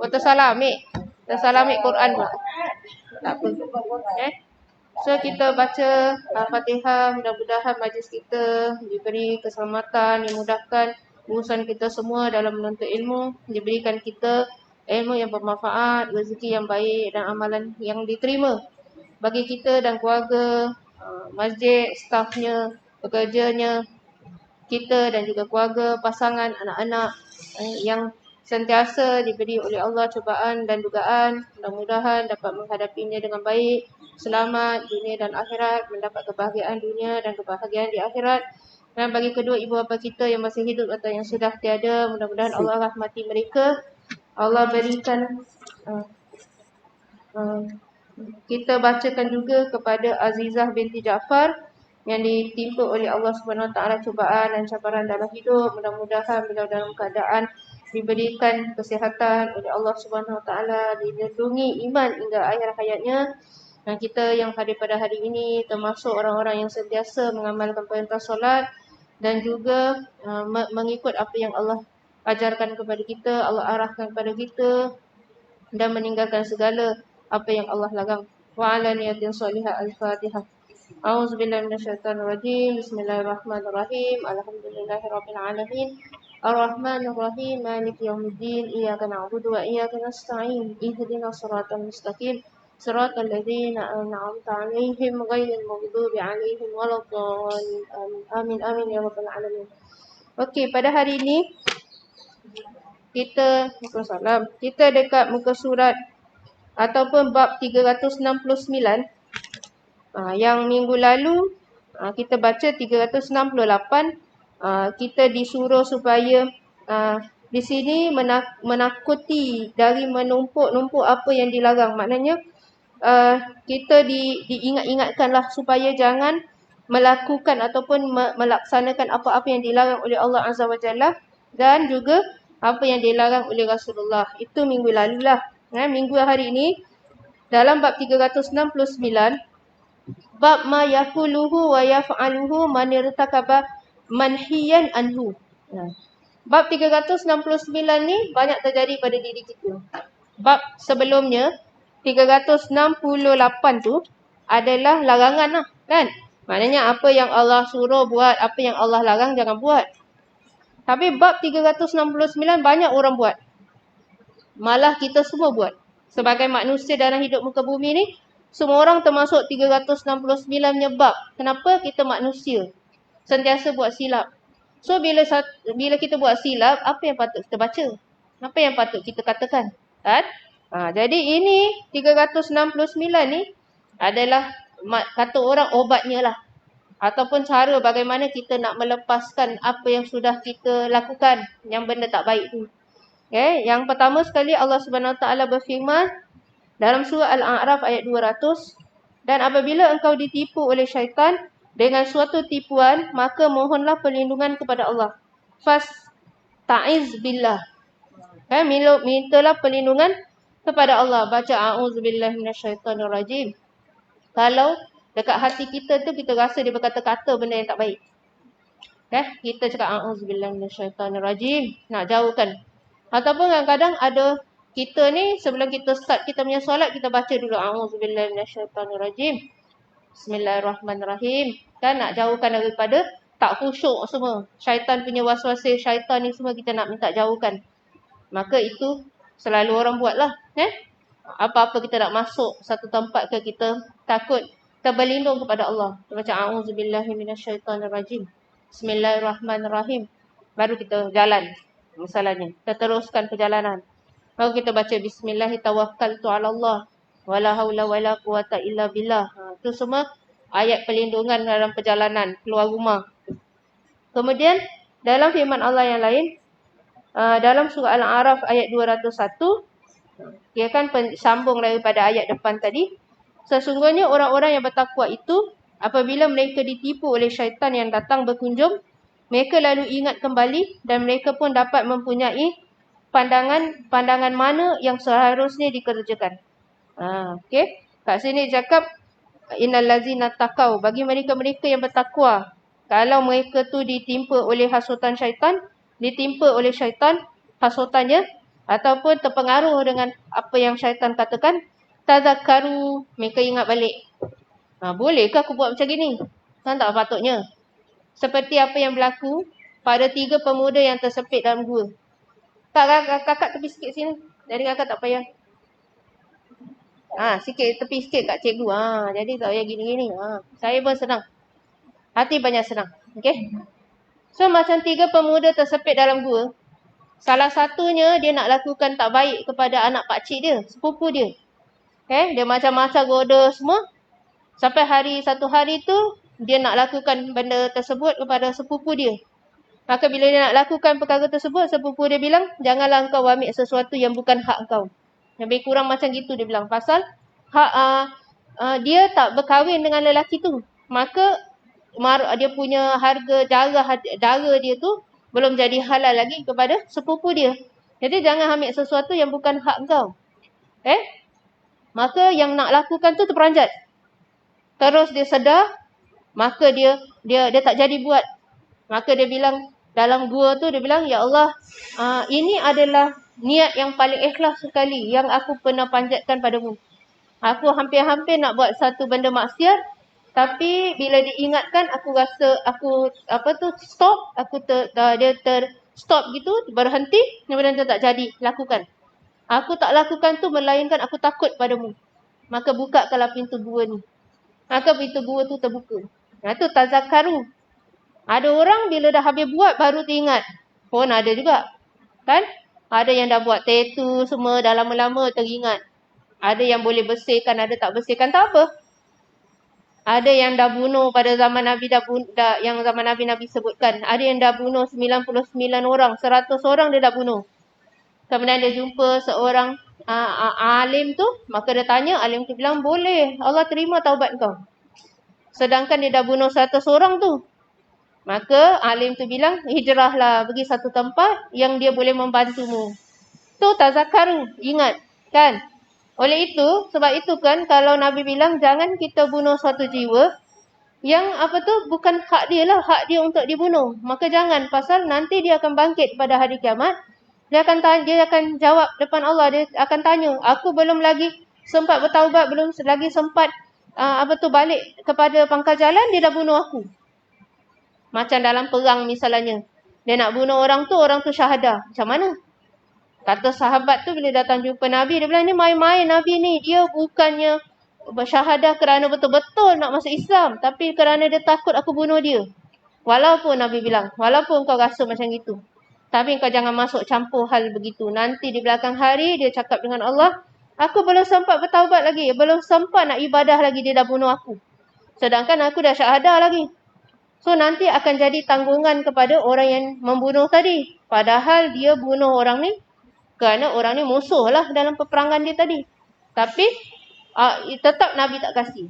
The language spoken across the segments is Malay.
Oh, tersalah ambil. Tersalah ambil Quran pula. Tak apa. So kita baca Al-Fatihah, mudah-mudahan majlis kita diberi keselamatan, dimudahkan urusan kita semua dalam menuntut ilmu, diberikan kita ilmu yang bermanfaat, rezeki yang baik dan amalan yang diterima bagi kita dan keluarga, masjid, stafnya, pekerjanya, kita dan juga keluarga, pasangan, anak-anak yang sentiasa diberi oleh Allah cubaan dan dugaan, mudah-mudahan dapat menghadapinya dengan baik, selamat dunia dan akhirat, mendapat kebahagiaan dunia dan kebahagiaan di akhirat. Dan bagi kedua ibu bapa kita yang masih hidup atau yang sudah tiada, mudah-mudahan Allah rahmati mereka. Allah berikan kita bacakan juga kepada Azizah binti Jaafar yang ditimpa oleh Allah Subhanahu Wa Taala cubaan dan cabaran dalam hidup. Mudah-mudahan beliau dalam keadaan diberikan kesihatan oleh Allah Subhanahu Wa Taala, dilindungi iman hingga akhir hayatnya. Dan kita yang hadir pada hari ini termasuk orang-orang yang sentiasa mengamalkan perintah solat dan juga mengikut apa yang Allah ajarkan kepada kita, Allah arahkan kepada kita dan meninggalkan segala apa yang Allah larang. Wa ala niyatin salihah. Al-Fatihah. A'udzubillahi minasyaitonirrajim. Bismillahirrahmanirrahim. Alhamdulillahirabbil alamin. Ar-Rahmanir-Rahim. Maliki yaumiddin. Iyyaka na'budu wa iyyaka nasta'in. Ihdinas siratal mustaqim. Siratal ladzina an'amta 'alaihim ghairil maghdubi 'alaihim waladdallin. Amin amin ya rabbal alamin. Okey, pada hari ini kita dekat muka surat ataupun bab 369. Yang minggu lalu kita baca 368. Kita disuruh supaya di sini menakuti dari menumpuk-numpuk apa yang dilarang. Maknanya kita diingat-ingatkanlah supaya jangan melakukan ataupun melaksanakan apa-apa yang dilarang oleh Allah Azza wa Jalla dan juga apa yang dilarang oleh Rasulullah. Itu minggu lalu lah. Minggu hari ini dalam bab 369, bab ma yaquluhu wa yaf'aluhu man irtakaba manhiyan anhu. Bab 369 ni banyak terjadi pada diri kita. Bab sebelumnya 368 tu adalah larangan lah, kan? Maknanya apa yang Allah suruh buat, apa yang Allah larang jangan buat. Tapi bab 369 banyak orang buat. Malah kita semua buat. Sebagai manusia dalam hidup muka bumi ni, semua orang termasuk 369-nya bab. Kenapa? Kita manusia. Sentiasa buat silap. So, bila kita buat silap, apa yang patut kita baca? Apa yang patut kita katakan? Kan? Jadi ini 369 ni adalah kata orang obatnya lah. Ataupun cara bagaimana kita nak melepaskan apa yang sudah kita lakukan, yang benda tak baik tu. Okay. Yang pertama sekali Allah Subhanahu Wa Taala berfirman dalam surah Al-A'raf ayat 200. Dan apabila engkau ditipu oleh syaitan dengan suatu tipuan, maka mohonlah perlindungan kepada Allah. Fasta'iz billah. Mintalah perlindungan kepada Allah. Baca a'udzubillahi minasyaitonirrajim. Kalau dekat hati kita tu kita rasa dia berkata-kata benda yang tak baik. Kita cakap a'udzubillahi minasyaitonirrajim. Nak jauhkan. Ataupun kadang-kadang ada kita ni sebelum kita start kita punya solat, kita baca dulu a'udzubillahi minasyaitonirrajim. Bismillahirrahmanirrahim. Kan nak jauhkan daripada tak khusyuk semua. Syaitan punya waswasa, syaitan ni semua kita nak minta jauhkan. Maka itu selalu orang buatlah. Apa-apa kita nak masuk satu tempat ke kita takut, kita berlindung kepada Allah. Kita baca a'udzubillahi minasyaitonirrajim. Bismillahirrahmanirrahim. Baru kita jalan. Misalnya, kita teruskan perjalanan. Baru kita baca bismillahi tawakkaltu 'ala Allah wala haula wala quwata illa billah. Itu semua ayat perlindungan dalam perjalanan keluar rumah. Kemudian dalam firman Allah yang lain, dalam surah Al-A'raf ayat 201, dia kan sambung daripada ayat depan tadi. Sesungguhnya orang-orang yang bertakwa itu apabila mereka ditipu oleh syaitan yang datang berkunjung, mereka lalu ingat kembali dan mereka pun dapat mempunyai pandangan mana yang seharusnya dikerjakan. Okey. Kat sini cakap innal ladzina taqau, bagi mereka-mereka yang bertakwa. Kalau mereka tu ditimpa oleh hasutan syaitan, hasutannya, ataupun terpengaruh dengan apa yang syaitan katakan, tazakkaru, mereka ingat balik. Bolehkah aku buat macam gini? Kan tak patutnya. Seperti apa yang berlaku pada 3 pemuda yang tersepit dalam gua. Kakak tepi sikit sini. Jadi kakak tak payah. Tepi sikit kat cikgu. Jadi tak payah gini-gini. Saya pun senang. Hati banyak senang. Okey. So macam 3 pemuda tersepit dalam gua. Salah satunya dia nak lakukan tak baik kepada anak pakcik dia, sepupu dia. Okay? Dia macam-macam goda semua. Sampai satu hari tu dia nak lakukan benda tersebut kepada sepupu dia. Maka bila dia nak lakukan perkara tersebut, sepupu dia bilang, janganlah engkau ambil sesuatu yang bukan hak engkau. Lebih kurang macam gitu dia bilang. Pasal dia tak berkahwin dengan lelaki tu. Maka dia punya harga darah dia tu belum jadi halal lagi kepada sepupu dia. Jadi jangan ambil sesuatu yang bukan hak engkau. Maka yang nak lakukan tu terperanjat. Terus dia sedar, maka dia tak jadi buat. Maka dia bilang, dalam gua tu dia bilang, ya Allah, ini adalah niat yang paling ikhlas sekali yang aku pernah panjatkan padamu. Aku hampir-hampir nak buat satu benda maksiat, tapi bila diingatkan aku rasa aku stop, dia stop gitu, berhenti, kemudian dia tak jadi lakukan. Aku tak lakukan tu melainkan aku takut padamu. Maka bukakanlah pintu gua ni. Maka pintu gua tu terbuka. Itu tazakkaru. Ada orang bila dah habis buat baru teringat. Pun ada juga. Kan? Ada yang dah buat tattoo semua, dah lama-lama teringat. Ada yang boleh bersihkan, ada tak bersihkan, tak apa. Ada yang dah bunuh pada zaman Nabi, yang zaman Nabi sebutkan. Ada yang dah bunuh 99 orang, 100 orang dia dah bunuh. Kemudian dia jumpa seorang alim tu, maka dia tanya, alim tu bilang, boleh, Allah terima taubat kau. Sedangkan dia dah bunuh 100 orang tu. Maka alim tu bilang, hijrahlah, pergi satu tempat yang dia boleh membantumu. Tu tazakkaru, ingat, kan? Oleh itu, sebab itu kan, kalau Nabi bilang, jangan kita bunuh suatu jiwa, yang bukan hak dia lah, hak dia untuk dibunuh. Maka jangan, pasal nanti dia akan bangkit pada hari kiamat, dia akan jawab depan Allah, dia akan tanya, aku belum lagi sempat bertaubat, belum lagi sempat balik kepada pangkal jalan, dia dah bunuh aku. Macam dalam perang misalnya. Dia nak bunuh orang tu syahadah. Macam mana? Kata sahabat tu bila datang jumpa Nabi, dia bilang, ni main-main Nabi ni. Dia bukannya bersyahadah kerana betul-betul nak masuk Islam. Tapi kerana dia takut aku bunuh dia. Walaupun Nabi bilang, walaupun kau rasa macam itu. Tapi kau jangan masuk campur hal begitu. Nanti di belakang hari dia cakap dengan Allah, aku belum sempat bertaubat lagi. Belum sempat nak ibadah lagi, dia dah bunuh aku. Sedangkan aku dah syahadah lagi. So nanti akan jadi tanggungan kepada orang yang membunuh tadi. Padahal dia bunuh orang ni kerana orang ni musuh lah dalam peperangan dia tadi. Tapi tetap Nabi tak kasih.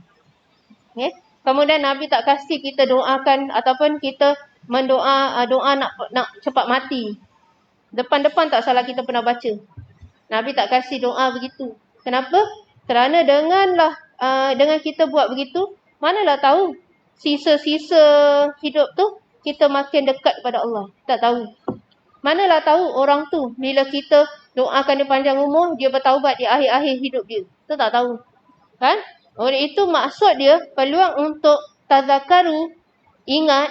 Okay? Kemudian Nabi tak kasih kita doakan ataupun kita doa nak cepat mati. Depan-depan tak salah kita pernah baca. Nabi tak kasih doa begitu. Kenapa? Kerana dengan kita buat begitu, manalah tahu sisa-sisa hidup tu kita makin dekat pada Allah. Tak tahu. Manalah tahu orang tu bila kita doakan dia panjang umur, dia bertaubat di akhir-akhir hidup dia. Kita tak tahu. Kan? Oleh itu maksud dia peluang untuk tazakkaru, ingat,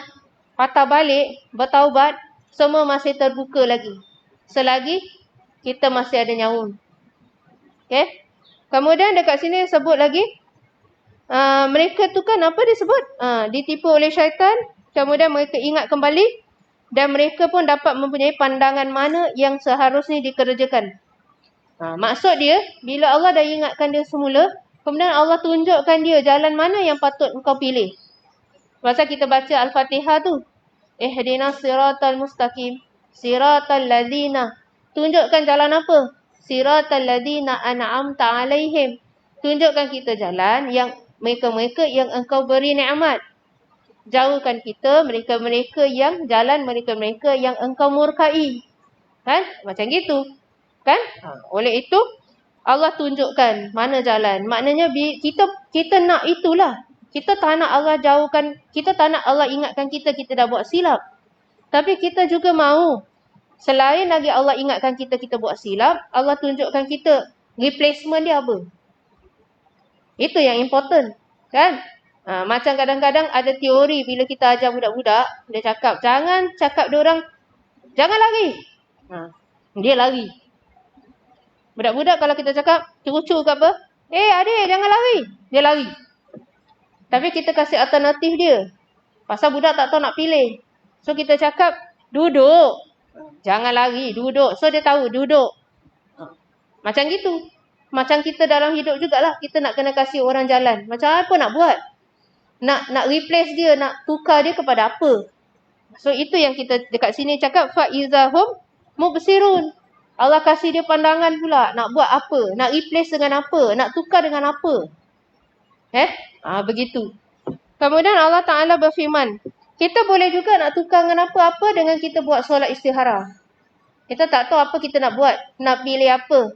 patah balik, bertaubat, semua masih terbuka lagi. Selagi kita masih ada nyawa. Okay? Kemudian dekat sini sebut lagi, mereka tu kan apa disebut? Ditipu oleh syaitan. Kemudian mereka ingat kembali. Dan mereka pun dapat mempunyai pandangan mana yang seharusnya dikerjakan. Maksud dia, bila Allah dah ingatkan dia semula, kemudian Allah tunjukkan dia jalan mana yang patut engkau pilih. Pasal kita baca Al-Fatihah tu. Ihdinas siratal mustaqim. Siratal ladhina. Tunjukkan jalan apa? Siratal ladhina an'amta alaihim. Tunjukkan kita jalan yang mereka-mereka yang engkau beri nikmat. Jauhkan kita mereka-mereka yang engkau murkai. Kan? Macam gitu. Kan? Oleh itu Allah tunjukkan mana jalan. Maknanya kita nak itulah. Kita tak nak Allah jauhkan, kita tak nak Allah ingatkan kita dah buat silap. Tapi kita juga mahu Selain lagi Allah ingatkan kita buat silap, Allah tunjukkan kita replacement dia apa. Itu yang important. Kan? Macam kadang-kadang ada teori bila kita ajar budak-budak, dia cakap, jangan cakap diorang, jangan lari. Dia lari. Budak-budak kalau kita cakap, cucu ke apa, adik jangan lari. Dia lari. Tapi kita kasih alternatif dia. Pasal budak tak tahu nak pilih. So kita cakap, duduk. Jangan lari, duduk. So dia tahu, duduk. Macam gitu. Macam kita dalam hidup jugalah. Kita nak kena kasih orang jalan. Macam apa nak buat? Nak replace dia, nak tukar dia kepada apa? So itu yang kita dekat sini cakap, fa'izahum mubsirun. Allah kasih dia pandangan pula. Nak buat apa? Nak replace dengan apa? Nak tukar dengan apa? Begitu. Kemudian Allah Ta'ala berfirman, kita boleh juga nak tukar dengan apa-apa dengan kita buat solat istihara. Kita tak tahu apa kita nak buat. Nak pilih apa.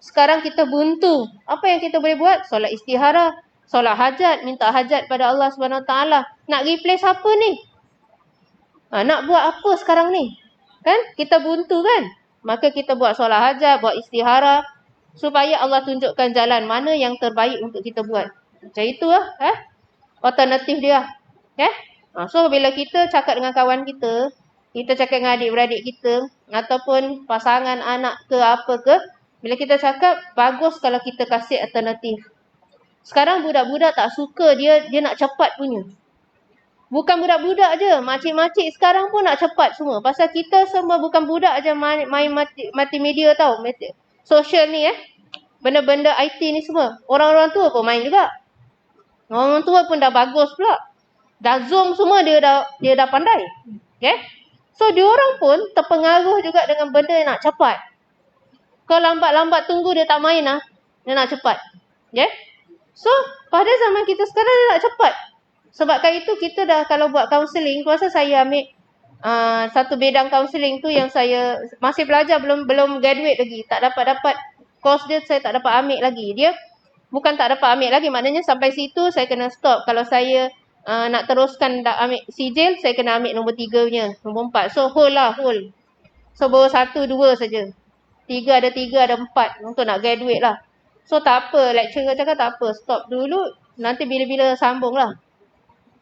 Sekarang kita buntu. Apa yang kita boleh buat? Solat istihara. Solat hajat. Minta hajat pada Allah SWT. Nak replace apa ni? Nak buat apa sekarang ni? Kan? Kita buntu kan? Maka kita buat solat hajat. Buat istihara. Supaya Allah tunjukkan jalan mana yang terbaik untuk kita buat. Macam itu lah. Alternatif dia. So bila kita cakap dengan kawan kita, kita cakap dengan adik-beradik kita, ataupun pasangan anak ke apa ke, bila kita cakap, bagus kalau kita kasih alternatif. Sekarang budak-budak tak suka, dia nak cepat punya. Bukan budak-budak je, makcik-makcik sekarang pun nak cepat semua. Pasal kita semua bukan budak je main multimedia tau. Social ni benda-benda IT ni semua. Orang-orang tua pun main juga. Orang tua pun dah bagus pula. Dah Zoom semua dia dah pandai. So diorang pun terpengaruh juga dengan benda yang nak cepat. Kalau lambat-lambat tunggu dia tak main dia nak cepat. So pada zaman kita sekarang dia nak cepat. Sebabkan itu kita dah kalau buat kaunseling, kuasa saya ambil satu bidang kaunseling tu yang saya masih belajar, belum graduate lagi. Tak dapat course dia, saya tak dapat ambil lagi. Dia bukan tak dapat ambil lagi, maknanya sampai situ saya kena stop. Kalau saya nak teruskan ambil sijil, saya kena ambil nombor 3 punya, nombor 4. So whole. So baru 1, 2 saja. 3 ada 4 untuk nak graduate lah. So tak apa, lecturer cakap tak apa, stop dulu, nanti bila-bila sambung lah.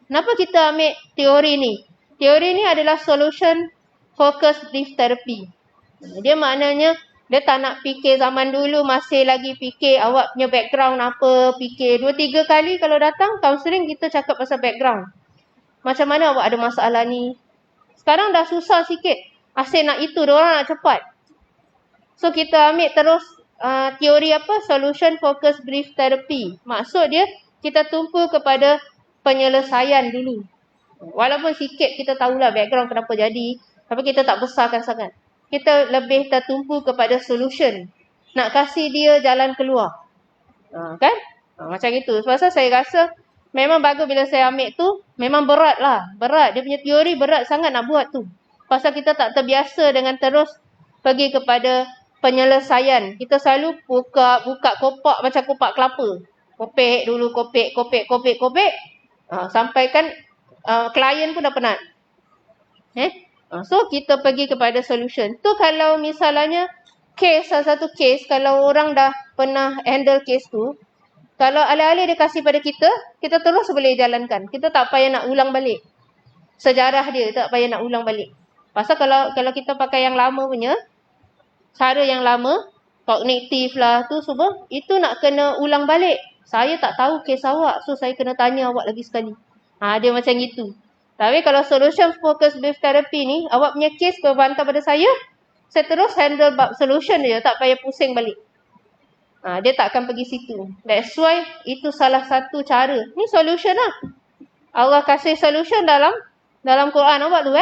Kenapa kita ambil teori ni? Teori ni adalah solution focus brief therapy. Dia maknanya, dia tak nak fikir zaman dulu, masih lagi fikir awak punya background apa, fikir 2-3 kali kalau datang counselling kita cakap pasal background. Macam mana awak ada masalah ni? Sekarang dah susah sikit. Asyik nak itu, diorang nak cepat. So kita ambil terus teori apa? Solution focus brief therapy. Maksud dia, kita tumpu kepada penyelesaian dulu. Walaupun sikit kita tahulah background kenapa jadi, tapi kita tak besarkan sangat. Kita lebih tertumpu kepada solution. Nak kasih dia jalan keluar. Kan? Macam itu. Sebab saya rasa memang bagus bila saya ambil tu, memang berat lah. Berat. Dia punya teori berat sangat nak buat tu. Pasal kita tak terbiasa dengan terus pergi kepada penyelesaian. Kita selalu buka kopak macam kopak kelapa. Kopek dulu, kopek. Sampai kan klien pun dah penat. So kita pergi kepada solution. Tu kalau misalnya salah satu case, kalau orang dah pernah handle case tu, kalau alih-alih dia kasih pada kita terus boleh jalankan. Kita tak payah nak ulang balik. Sejarah dia tak payah nak ulang balik. Pasal kalau kita pakai yang lama punya, cara yang lama, kognitif lah tu semua, itu nak kena ulang balik. Saya tak tahu kes awak, so saya kena tanya awak lagi sekali. Dia macam gitu. Tapi kalau solution focus brief therapy ni, awak punya kes berbantar pada saya terus handle bab solution dia, tak payah pusing balik. Dia tak akan pergi situ. That's why itu salah satu cara. Ni solution lah. Allah kasih solution dalam Quran awak tu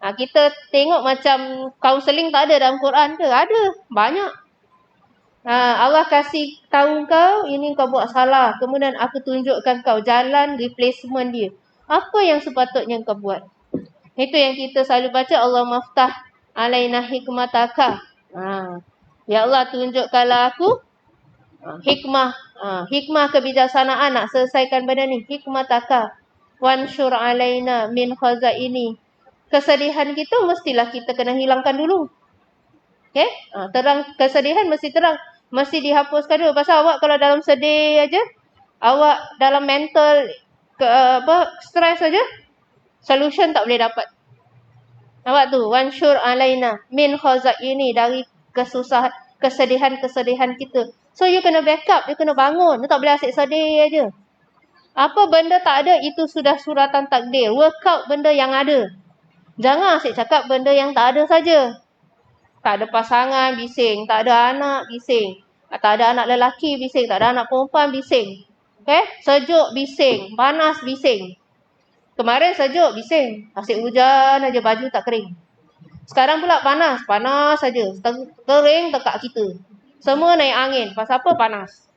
kita tengok macam counselling tak ada dalam Quran ke? Ada. Banyak. Allah kasih tahu kau, ini kau buat salah. Kemudian aku tunjukkan kau jalan replacement dia. Apa yang sepatutnya kau buat? Itu yang kita selalu baca, Allah maftah alaina hikmataka. Ya Allah, tunjukkanlah aku hikmah kebijaksanaan nak selesaikan benda ni. Hikmataka. Wansyur alaina min khazaini. Kesedihan kita mestilah kita kena hilangkan dulu. Okay? Terang, kesedihan mesti terang. Mesti dihapuskan dulu. Pasal awak kalau dalam sedih aja, awak dalam mental stres aja, solution tak boleh dapat. Nampak tu, wansur alaina min ini dari kesedihan kita. So you kena backup, you kena bangun. You tak boleh asyik sedih aja. Apa benda tak ada, itu sudah suratan takdir. Work out benda yang ada. Jangan asyik cakap benda yang tak ada saja. Tak ada pasangan, bising. Tak ada anak, bising. Tak ada anak lelaki, bising. Tak ada anak perempuan, bising. Okay? Sejuk, bising. Panas, bising. Kemarin sejuk, bising. Asyik hujan aja, baju tak kering. Sekarang pula panas. Panas saja. Kering tekak kita. Semua naik angin. Pasal apa? Panas.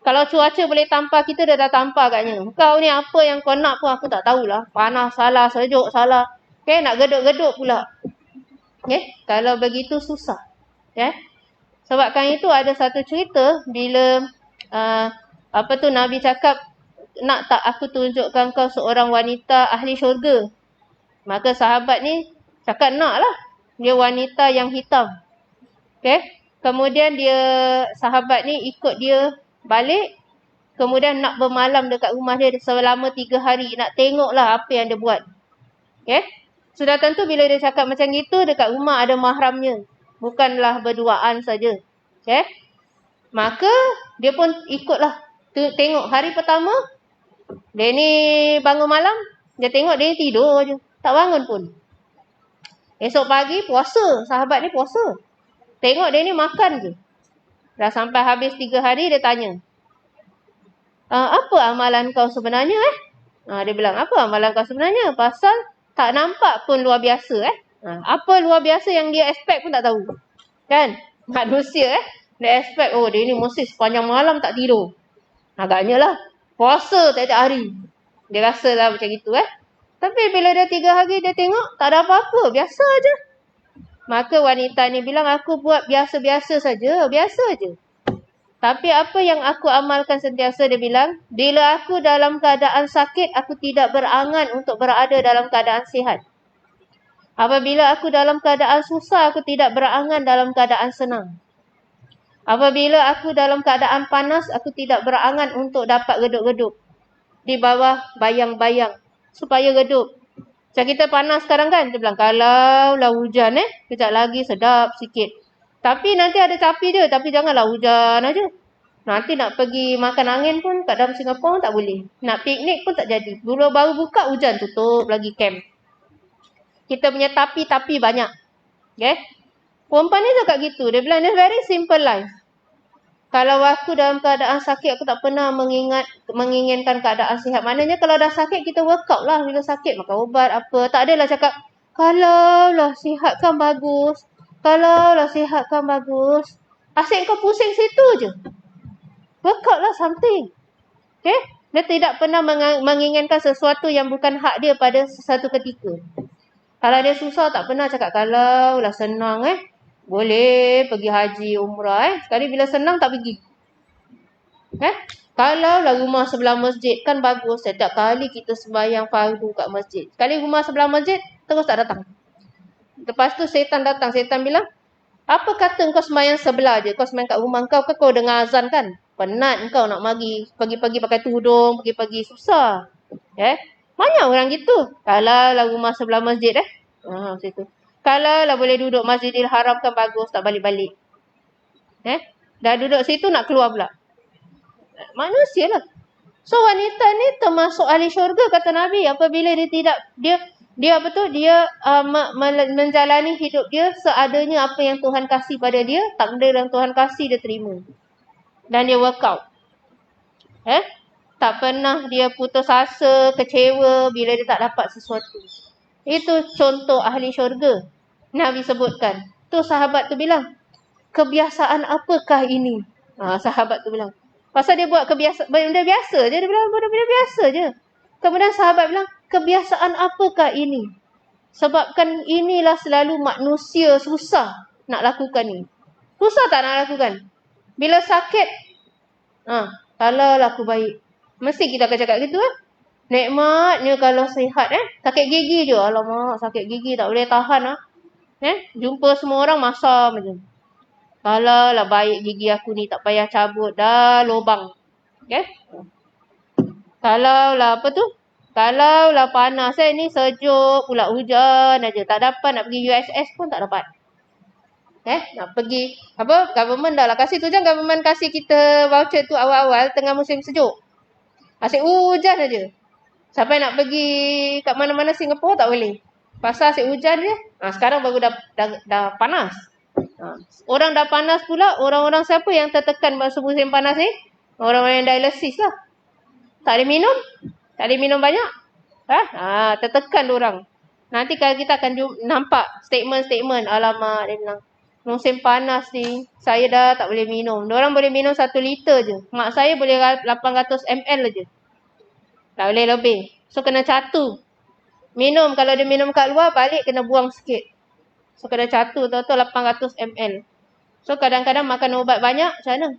Kalau cuaca boleh tampar kita, dia dah tampar agaknya. Kau ni apa yang kau nak pun aku tak tahulah. Panas salah, sejuk salah. Okay, nak geduk-geduk pula. Okay, kalau begitu susah. Okay. Sebabkan itu ada satu cerita bila Nabi cakap, nak tak aku tunjukkan kau seorang wanita ahli syurga. Maka sahabat ni cakap nak lah. Dia wanita yang hitam. Okay. Kemudian sahabat ni ikut dia balik. Kemudian nak bermalam dekat rumah dia selama 3 hari. Nak tengoklah apa yang dia buat. Okay. Sudah tentu bila dia cakap macam gitu, dekat rumah ada mahramnya. Bukanlah berduaan saja. Okay. Maka dia pun ikutlah. Tengok hari pertama, dia ni bangun malam, dia tengok dia ni tidur je. Tak bangun pun. Esok pagi puasa. Sahabat ni puasa. Tengok dia ni makan je. Dah sampai habis 3 hari, dia tanya. Apa amalan kau sebenarnya dia bilang, apa amalan kau sebenarnya? Pasal tak nampak pun luar biasa Apa luar biasa yang dia expect pun tak tahu. Kan? Manusia dia expect, dia ni mesti sepanjang malam tak tidur. Agaknya lah. Puasa tiap-tiap hari. Dia rasa lah macam itu Tapi bila dia 3 hari dia tengok, tak ada apa-apa. Biasa aja. Maka wanita ni bilang, aku buat biasa-biasa saja. Biasa aja. Tapi apa yang aku amalkan sentiasa, dia bilang, bila aku dalam keadaan sakit, aku tidak berangan untuk berada dalam keadaan sihat. Apabila aku dalam keadaan susah, aku tidak berangan dalam keadaan senang. Apabila aku dalam keadaan panas, aku tidak berangan untuk dapat geduk-geduk di bawah bayang-bayang supaya redup. Macam kita panas sekarang kan, dia bilang, kalau lah hujan kejap lagi sedap sikit. Tapi nanti ada capi dia, tapi janganlah hujan aja. Nanti nak pergi makan angin pun kat dalam Singapura tak boleh. Nak piknik pun tak jadi. Baru buka hujan, tutup lagi camp. Kita punya tapi banyak. Okay? Perempuan ni cakap gitu. Dia bilang, it's very simple life. Kalau aku dalam keadaan sakit, aku tak pernah menginginkan keadaan sihat. Maknanya kalau dah sakit, kita workout lah. Bila sakit, makan ubat, apa. Tak adalah cakap, kalau lah sihat kan bagus. Kalau lah sihat kan bagus. Asyik kau pusing situ je. Workout lah something. Okay? Dia tidak pernah menginginkan sesuatu yang bukan hak dia pada satu ketika. Kalau dia susah, tak pernah cakap, kalau lah senang boleh pergi haji, umrah Sekali bila senang, tak pergi. Kalau lah rumah sebelah masjid, kan bagus. Setiap kali kita sembahyang fardu kat masjid. Sekali rumah sebelah masjid, terus tak datang. Lepas tu setan datang. Setan bilang, apa kata kau sembahyang sebelah je? Kau sembahyang kat rumah kau ke kau dengar azan kan? Penat kau nak magi. Pagi-pagi pakai tudung, pagi-pagi susah. Banyak orang gitu. Kalau lah rumah sebelah masjid situ. Kalau lah boleh duduk Masjidil Haram kan bagus, tak balik-balik. Dah duduk situ nak keluar pula. Manusia lah. So wanita ni termasuk ahli syurga kata Nabi. Apabila dia menjalani hidup dia seadanya apa yang Tuhan kasih pada dia, takdir yang Tuhan kasih dia terima. Dan dia work out. Tak pernah dia putus asa, kecewa bila dia tak dapat sesuatu. Itu contoh ahli syurga. Nabi sebutkan. Tu sahabat tu bilang, kebiasaan apakah ini? Sahabat tu bilang. Pasal dia buat benda biasa je. Dia bilang, benda biasa je. Kemudian sahabat bilang, kebiasaan apakah ini? Sebabkan inilah selalu manusia susah nak lakukan ni. Susah tak nak lakukan? Bila sakit, kalau aku baik. Mesti kita akan cakap gitu Nikmatnya kalau sihat sakit gigi je. Alamak, sakit gigi tak boleh tahan Jumpa semua orang masam je. Kalau lah baik gigi aku ni, tak payah cabut dah lubang. Kalau lah apa tu? Kalau lah panas ni sejuk pula hujan aja. Tak dapat nak pergi USS pun tak dapat. Nak pergi apa? Government dah lah kasih tu, jangan government kasih kita voucher tu awal-awal tengah musim sejuk. Asyik hujan aja. Sampai nak pergi kat mana-mana Singapura tak boleh. Pasal asyik hujan je. Sekarang baru dah panas. Orang dah panas pula, orang-orang siapa yang tertekan masa musim panas ni? Orang-orang yang dialisis lah. Tak ada minum? Tak ada minum banyak? Tertekan orang. Nanti kalau kita akan nampak statement-statement, alamak, dia bilang, musim panas ni, saya dah tak boleh minum. Diorang boleh minum 1 liter je. Mak saya boleh 800 ml je. Tak boleh lebih. So, kena catu. Minum, kalau dia minum kat luar, balik kena buang sikit. So, kena catu, tu 800 ml. So, kadang-kadang makan ubat banyak, macam mana?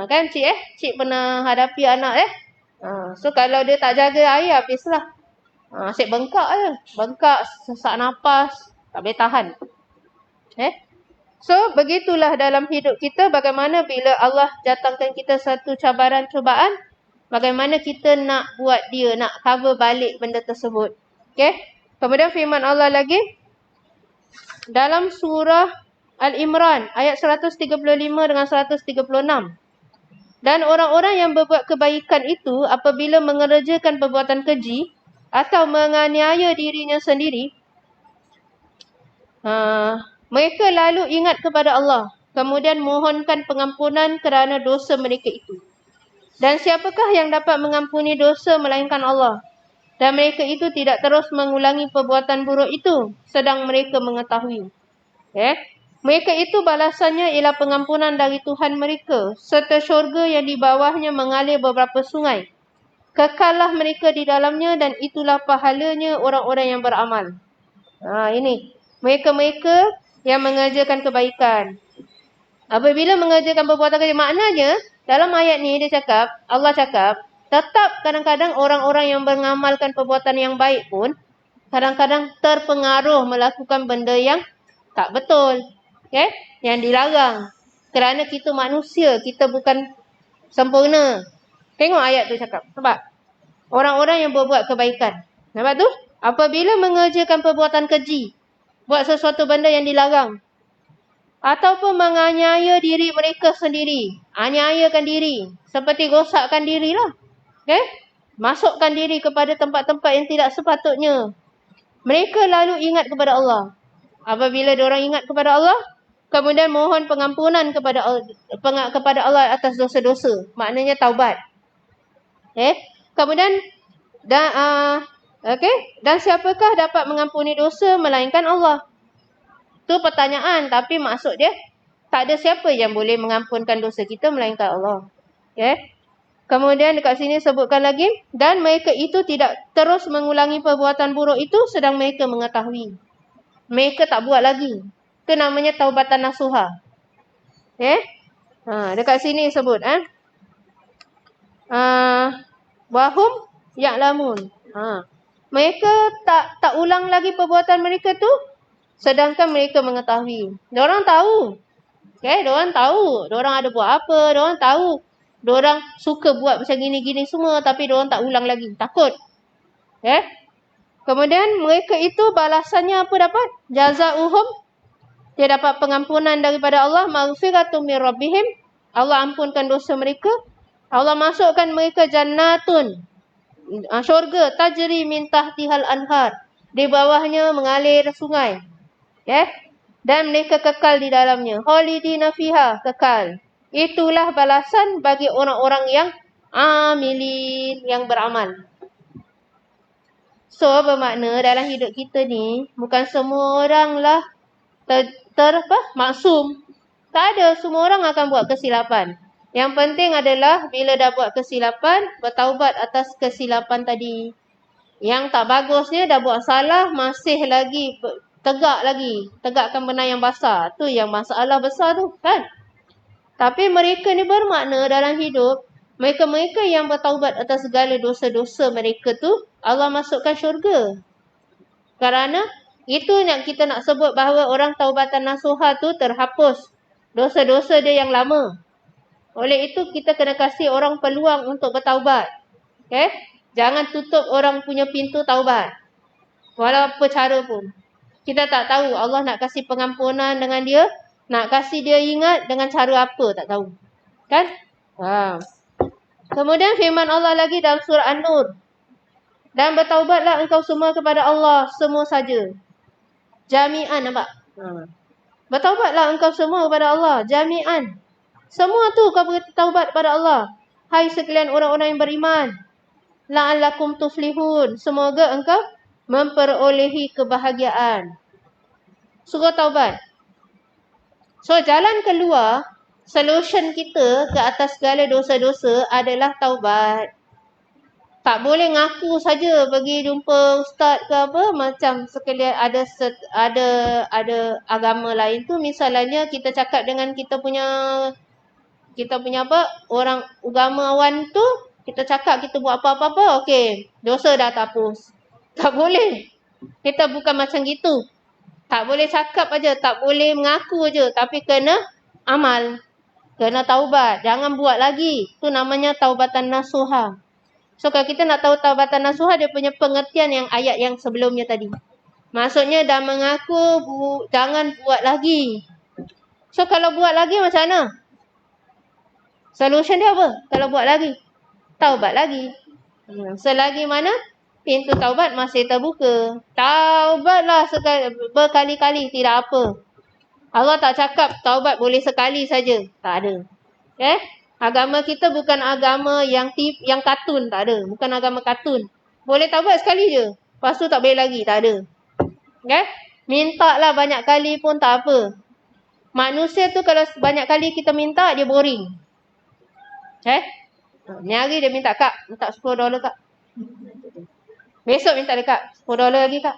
Kan, cik Cik pernah hadapi anak So, kalau dia tak jaga air, habislah. Asyik bengkak je. Bengkak, sesak nafas. Tak boleh tahan. So, begitulah dalam hidup kita, bagaimana bila Allah datangkan kita satu cabaran, cubaan, bagaimana kita nak buat dia, nak cover balik benda tersebut. Kemudian firman Allah lagi, dalam surah Al-Imran, ayat 135 dengan 136. Dan orang-orang yang berbuat kebaikan itu, apabila mengerjakan perbuatan keji, atau menganiaya dirinya sendiri, mereka lalu ingat kepada Allah, kemudian mohonkan pengampunan kerana dosa mereka itu. Dan siapakah yang dapat mengampuni dosa melainkan Allah? Dan mereka itu tidak terus mengulangi perbuatan buruk itu, sedang mereka mengetahui. Mereka itu balasannya ialah pengampunan dari Tuhan mereka, serta syurga yang di bawahnya mengalir beberapa sungai. Kekallah mereka di dalamnya, dan itulah pahalanya orang-orang yang beramal. Ini mereka-mereka yang mengerjakan kebaikan. Apabila mengerjakan perbuatan keji, maknanya dalam ayat ni dia cakap, Allah cakap, tetap kadang-kadang orang-orang yang mengamalkan perbuatan yang baik pun kadang-kadang terpengaruh melakukan benda yang tak betul. Yang dilarang. Kerana kita manusia, kita bukan sempurna. Tengok ayat tu cakap. Nampak? Orang-orang yang berbuat kebaikan. Nampak tu? Apabila mengerjakan perbuatan keji, buat sesuatu benda yang dilarang, ataupun menganiaya diri mereka sendiri, aniayakan diri, seperti rosakkan dirilah. Masukkan diri kepada tempat-tempat yang tidak sepatutnya. Mereka lalu ingat kepada Allah. Apabila diorang ingat kepada Allah, kemudian mohon pengampunan kepada Allah atas dosa-dosa. Maknanya taubat. Kemudian dan siapakah dapat mengampuni dosa melainkan Allah? Itu pertanyaan, tapi maksud dia tak ada siapa yang boleh mengampunkan dosa kita melainkan Allah. Kemudian dekat sini sebutkan lagi, dan mereka itu tidak terus mengulangi perbuatan buruk itu sedang mereka mengetahui. Mereka tak buat lagi. Itu namanya taubatan nasuha. Dekat sini sebut wahum ya'lamun. Mereka tak ulang lagi perbuatan mereka tu, sedangkan mereka mengetahui. Diorang tahu. Diorang tahu. Diorang ada buat apa. Diorang tahu. Diorang suka buat macam gini-gini semua, tapi diorang tak ulang lagi. Takut. Kemudian mereka itu balasannya apa dapat? Jazauhum. Dia dapat pengampunan daripada Allah. Maghfiratum min rabbihim. Allah ampunkan dosa mereka. Allah masukkan mereka jannatun. Syurga. Tajri min tahtihal anhar. Di bawahnya mengalir sungai. Dan mereka kekal di dalamnya. Khalidina fiha. Kekal. Itulah balasan bagi orang-orang yang amilin, yang beramal. So, bermakna dalam hidup kita ni, bukan semua orang lah maksum. Tak ada, semua orang akan buat kesilapan. Yang penting adalah bila dah buat kesilapan, bertaubat atas kesilapan tadi. Yang tak bagusnya dah buat salah, masih lagi tegakkan benar yang basah. Tu yang masalah besar tu, kan? Tapi mereka ni bermakna dalam hidup, mereka-mereka yang bertaubat atas segala dosa-dosa mereka tu, Allah masukkan syurga. Kerana Itu yang kita nak sebut bahawa orang taubatan nasuha tu terhapus dosa-dosa dia yang lama. Oleh itu kita kena kasih orang peluang untuk bertaubat. Okay? Jangan tutup orang punya pintu taubat. Walau apa cara pun. Kita tak tahu Allah nak kasih pengampunan dengan dia, nak kasih dia ingat dengan cara apa, tak tahu. Kan? Ha. Kemudian firman Allah lagi dalam surah An-Nur. Dan bertaubatlah engkau semua kepada Allah, semua saja. Jami'an, nampak? Ha. Bertaubatlah engkau semua kepada Allah, jami'an. Semua tu kau bertaubat kepada Allah. Hai sekalian orang-orang yang beriman. La'allakum tuflihun. Semoga engkau memperolehi kebahagiaan. Surah Taubat. So, jalan keluar, solution kita ke atas segala dosa-dosa adalah taubat. Tak boleh ngaku saja pergi jumpa ustaz ke apa, macam sekalian ada agama lain tu, misalnya kita cakap dengan kita punya apa, orang agamawan tu, kita cakap kita buat apa-apa, okey, dosa dah terhapus. Tak boleh. Kita bukan macam gitu. Tak boleh cakap aja, tak boleh mengaku aja, tapi kena amal. Kena taubat, jangan buat lagi. Tu namanya taubatan nasuha. So kalau kita nak tahu taubatan nasuha, dia punya pengertian yang ayat yang sebelumnya tadi. Maksudnya dah mengaku, jangan buat lagi. So kalau buat lagi macam mana? Solution dia apa? Kalau buat lagi, taubat lagi. Selagi mana pintu taubat masih terbuka, taubatlah berkali-kali, tidak apa. Allah tak cakap taubat boleh sekali saja. Tak ada. Okay? Agama kita bukan agama yang kartun. Tak ada. Bukan agama kartun. Boleh taubat sekali je. Lepas tu tak boleh lagi. Tak ada. Okay? Minta lah banyak kali pun tak apa. Manusia tu kalau banyak kali kita minta, dia boring. Okay? Ni hari dia minta, Kak, minta $10 Kak. Besok minta dia, Kak, $10 lagi Kak.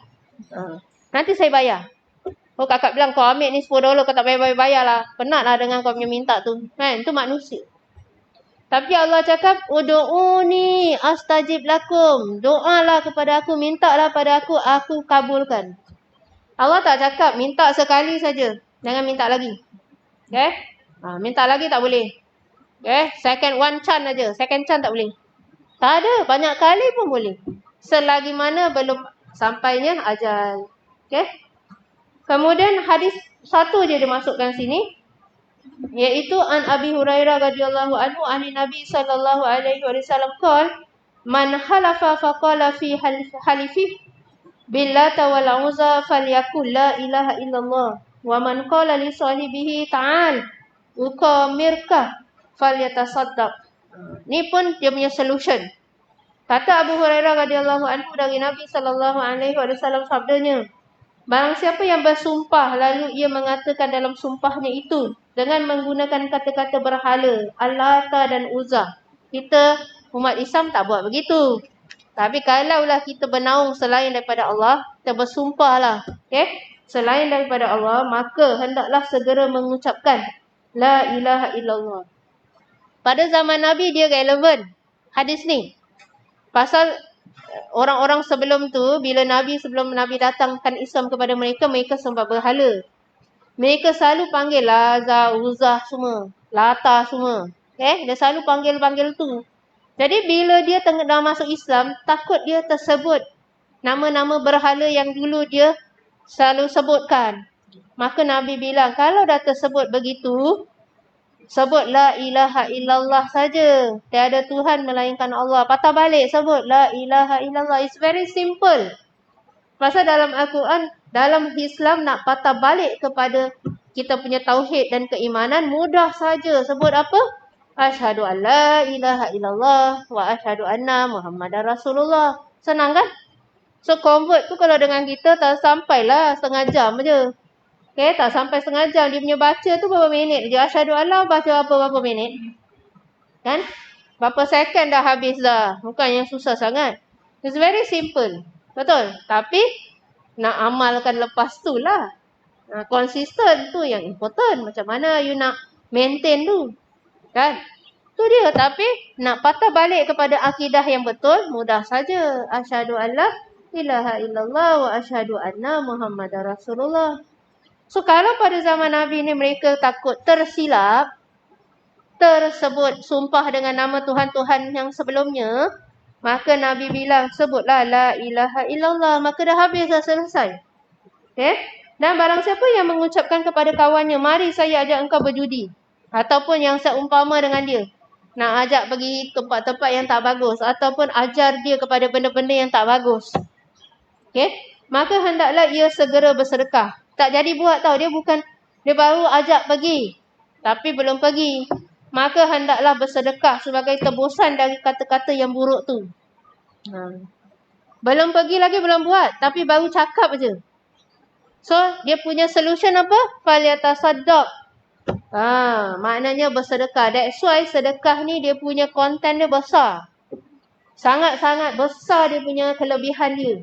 Nanti saya bayar. Oh, kakak bilang kau ambil ni $10, kau tak bayar lah. Penat lah dengan kau punya minta tu. Kan? Itu manusia. Tapi Allah cakap, Udu'uni astajib lakum. Doalah kepada aku, mintalah pada aku kabulkan. Allah tak cakap, minta sekali saja. Jangan minta lagi. Okay? Minta lagi tak boleh. Okay? One chance aja. Second chance tak boleh. Tak ada. Banyak kali pun boleh. Selagi mana belum sampainya ajal. Okay? Kemudian hadis satu je dia masukkan sini, iaitu an Abi Hurairah radhiyallahu anhu ani Nabi sallallahu alaihi wasallam qala man halafa faqala fi halifi billata wal uzza falyakul la ilaha illallah wa man qala li sahibihi ta'al uqamirka falyatasaddaq. Ni pun dia punya solution. Kata Abu Hurairah radhiyallahu anhu dari Nabi sallallahu alaihi wasallam sabdanya, barang siapa yang bersumpah lalu ia mengatakan dalam sumpahnya itu dengan menggunakan kata-kata berhala, Al-Lata dan Uzza. Kita umat Islam tak buat begitu. Tapi kalaulah kita bernaung selain daripada Allah, kita bersumpahlah, okay? Selain daripada Allah, maka hendaklah segera mengucapkan La ilaha illallah. Pada zaman Nabi dia relevan hadis ni. Pasal orang-orang sebelum tu, sebelum Nabi datangkan Islam kepada mereka, mereka sembah berhala. Mereka selalu panggil Lazah, Uzah semua. Lata semua. Dia selalu panggil tu. Jadi bila dia dah masuk Islam, takut dia tersebut nama-nama berhala yang dulu dia selalu sebutkan. Maka Nabi bilang, kalau dah tersebut begitu, sebut la ilaha illallah saja. Tiada Tuhan melainkan Allah. Patah balik sebut la ilaha illallah. It's very simple. Pasal dalam Al-Quran, dalam Islam nak patah balik kepada kita punya tauhid dan keimanan, mudah saja. Sebut apa? Asyhadu an la ilaha illallah wa asyhadu anna Muhammadar Rasulullah. Senang kan? So convert tu kalau dengan kita tak sampailah setengah jam je. Okay, tak sampai setengah jam. Dia punya baca tu berapa minit je. Asyhadu Allah baca berapa minit? Kan? Berapa second dah habis dah. Bukan yang susah sangat. It's very simple. Betul? Tapi nak amalkan lepas tu lah. Konsisten tu yang important. Macam mana you nak maintain tu. Kan? Tu dia. Tapi nak patah balik kepada akidah yang betul, mudah saja. Asyhadu Allah ilaha illallah wa asyhadu anna Muhammadar Rasulullah. So kalau pada zaman Nabi ni mereka takut tersilap, tersebut sumpah dengan nama Tuhan-Tuhan yang sebelumnya, maka Nabi bilang sebutlah la ilaha illallah, maka dah habis, dah selesai. Okay? Dan barang siapa yang mengucapkan kepada kawannya, mari saya ajak engkau berjudi, ataupun yang seumpama dengan dia, nak ajak pergi tempat-tempat yang tak bagus, ataupun ajar dia kepada benda-benda yang tak bagus, okay? Maka hendaklah ia segera bersedekah. Tak jadi buat tau, dia baru ajak pergi, tapi belum pergi. Maka hendaklah bersedekah sebagai tebusan dari kata-kata yang buruk tu. Belum pergi lagi, belum buat, tapi baru cakap je. So, dia punya solution apa? Falyatasaddaq. Maknanya bersedekah. That's why sedekah ni dia punya konten dia besar. Sangat-sangat besar dia punya kelebihan dia.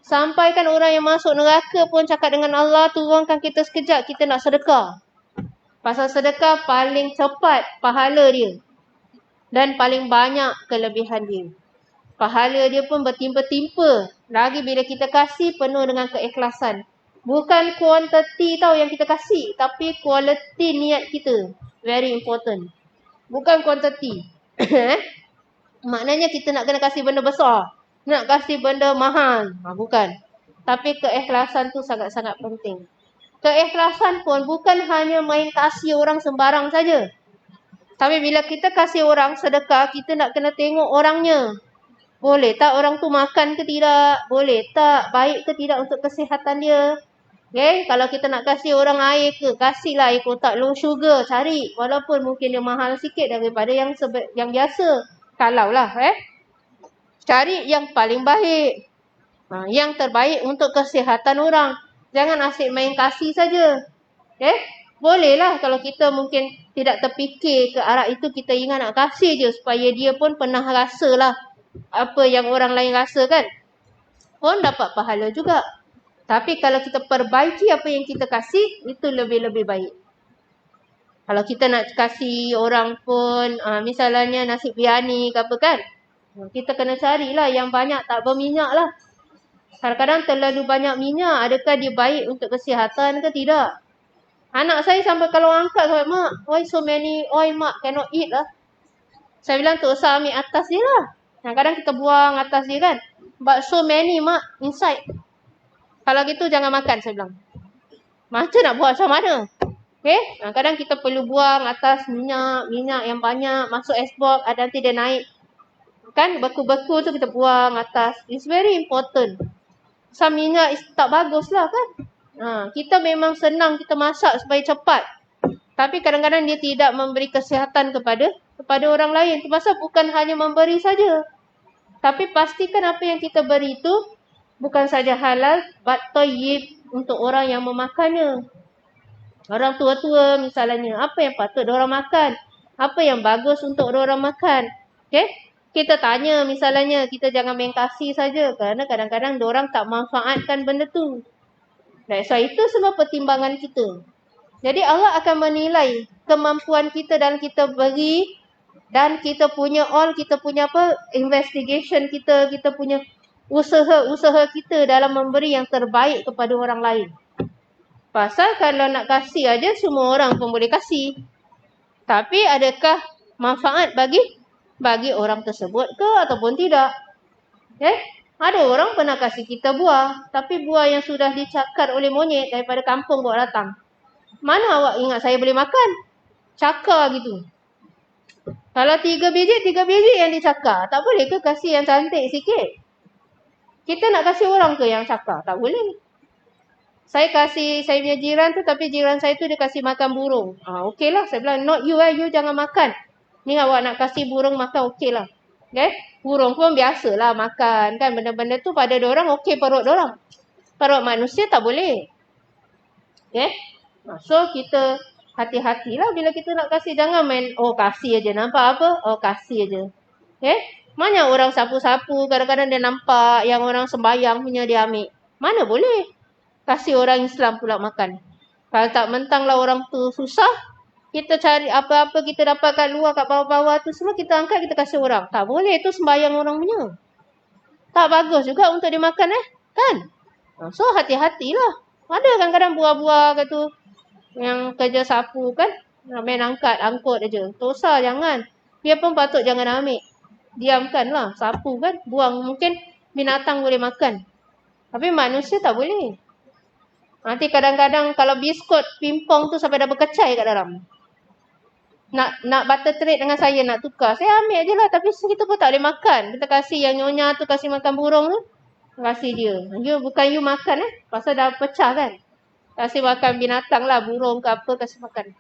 Sampai kan orang yang masuk neraka pun cakap dengan Allah, turunkan kita sekejap, kita nak sedekah. Pasal sedekah paling cepat pahala dia. Dan paling banyak kelebihan dia. Pahala dia pun bertimpa-timpa. Lagi bila kita kasih penuh dengan keikhlasan. Bukan kuantiti tau yang kita kasih, tapi quality niat kita. Very important. Bukan kuantiti. Maknanya kita nak kena kasih benda besar. Nak kasih benda mahal. Bukan. Tapi keikhlasan tu sangat-sangat penting. Keikhlasan pun bukan hanya main kasih orang sembarang saja. Tapi bila kita kasih orang sedekah, kita nak kena tengok orangnya. Boleh tak orang tu makan ke tidak? Boleh tak? Baik ke tidak untuk kesihatan dia? Okay? Kalau kita nak kasih orang air ke, kasihlah air kotak low sugar. Cari. Walaupun mungkin dia mahal sikit daripada yang biasa. Kalaulah. Cari yang paling baik. Yang terbaik untuk kesihatan orang. Jangan asyik main kasih saja. Bolehlah kalau kita mungkin tidak terfikir ke arah itu, kita ingat nak kasih je supaya dia pun pernah rasalah apa yang orang lain rasa kan. Pun dapat pahala juga. Tapi kalau kita perbaiki apa yang kita kasih, itu lebih-lebih baik. Kalau kita nak kasih orang pun, misalnya nasi biryani ke apa kan, kita kena carilah yang banyak, tak berminyak lah. Kadang-kadang terlalu banyak minyak, adakah dia baik untuk kesihatan ke tidak? Anak saya sampai kalau angkat, mak, why so many oil mak, cannot eat lah. Saya bilang tu usah ambil atas dia lah. Kadang-kadang kita buang atas dia kan. But so many mak, inside. Kalau gitu jangan makan, saya bilang. Macam nak buat macam mana? Okay? Kadang kita perlu buang atas minyak yang banyak, masuk icebox, nanti dia naik. Kan beku-beku tu kita buang atas. It's very important. Some minyak tak bagus lah kan. Kita memang senang kita masak supaya cepat. Tapi kadang-kadang dia tidak memberi kesihatan kepada orang lain. Itu pasal bukan hanya memberi saja. Tapi pastikan apa yang kita beri itu bukan saja halal, but thayyib untuk orang yang memakannya. Orang tua-tua misalnya, apa yang patut orang makan? Apa yang bagus untuk orang makan? Okay? Kita tanya misalnya, kita jangan main kasih saja kerana kadang-kadang orang tak manfaatkan benda tu. That's why itu semua pertimbangan kita. Jadi Allah akan menilai kemampuan kita dan kita beri, dan kita punya investigation kita punya usaha kita dalam memberi yang terbaik kepada orang lain. Pasal kalau nak kasih aja semua orang pun boleh kasih. Tapi adakah manfaat bagi orang tersebut ke ataupun tidak? Ada orang pernah kasih kita buah, tapi buah yang sudah dicakar oleh monyet daripada kampung bawa datang. Mana awak ingat saya boleh makan? Cakar gitu. Kalau 3 biji yang dicakar, tak boleh ke kasih yang cantik sikit? Kita nak kasih orang ke yang cakar? Tak boleh. Saya kasih saya punya jiran tu, tapi jiran saya tu dia kasih makan burung. Okey lah. Saya bilang, not you you jangan makan. Ni awak nak kasih burung makan, okey lah. Burung pun biasalah makan kan. Benda-benda tu pada dorang okey perut dorang. Perut manusia tak boleh. So kita hati-hatilah bila kita nak kasih. Jangan main, kasih aja. Nampak apa? Kasih aja. Banyak orang sapu-sapu, kadang-kadang dia nampak yang orang sembahyang punya dia ambil. Mana boleh? Kasih orang Islam pula makan. Kalau tak mentanglah orang tu susah, kita cari apa-apa kita dapat kat luar, kat bawah-bawah tu semua kita angkat, kita kasih orang. Tak boleh, itu sembahyang orang punya. tak bagus juga untuk dimakan kan? So hati-hatilah. Ada kadang-kadang buah-buah kata yang kerja sapu kan, main angkut aja. Dosa jangan. Dia pun patut jangan ambil. Diamkanlah, sapu kan, buang. Mungkin binatang boleh makan. Tapi manusia tak boleh. Nanti kadang-kadang kalau biskut pimpong tu sampai dah berkecai kat dalam. Nak butter trade dengan saya, nak tukar. Saya ambil je lah. Tapi kita pun tak boleh makan. Kita kasih yang nyonya tu, kasih makan burung tu. Kasih dia. Bukan you makan Pasal dah pecah kan. Kasih makan binatang lah. Burung ke apa, kasih makan.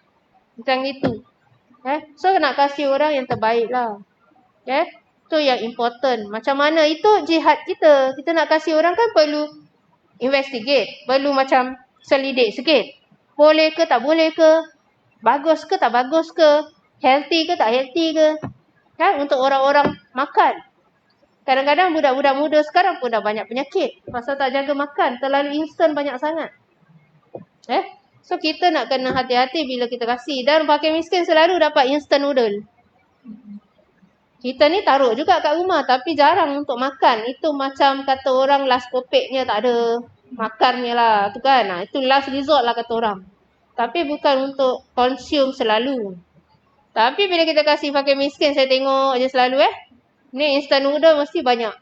Macam itu. So nak kasih orang yang terbaik lah. Itu yang important. Macam mana itu jihad kita. Kita nak kasih orang kan perlu investigate. Perlu macam selidik sikit. Boleh ke tak boleh ke? Bagus ke tak bagus ke? Healthy ke tak healthy ke? Untuk orang-orang makan. Kadang-kadang budak-budak muda sekarang pun dah banyak penyakit. Pasal tak jaga makan. Terlalu instan banyak sangat. So kita nak kena hati-hati bila kita kasih. Dan pakai miskin selalu dapat instant noodle. Kita ni taruh juga kat rumah. Tapi jarang untuk makan. Itu macam kata orang last kopeknya tak ada. Makannya lah. Tu kan. Itu last resort lah kata orang. Tapi bukan untuk consume selalu. Tapi bila kita kasih pakai miskin, saya tengok je selalu ni instant noodle mesti banyak.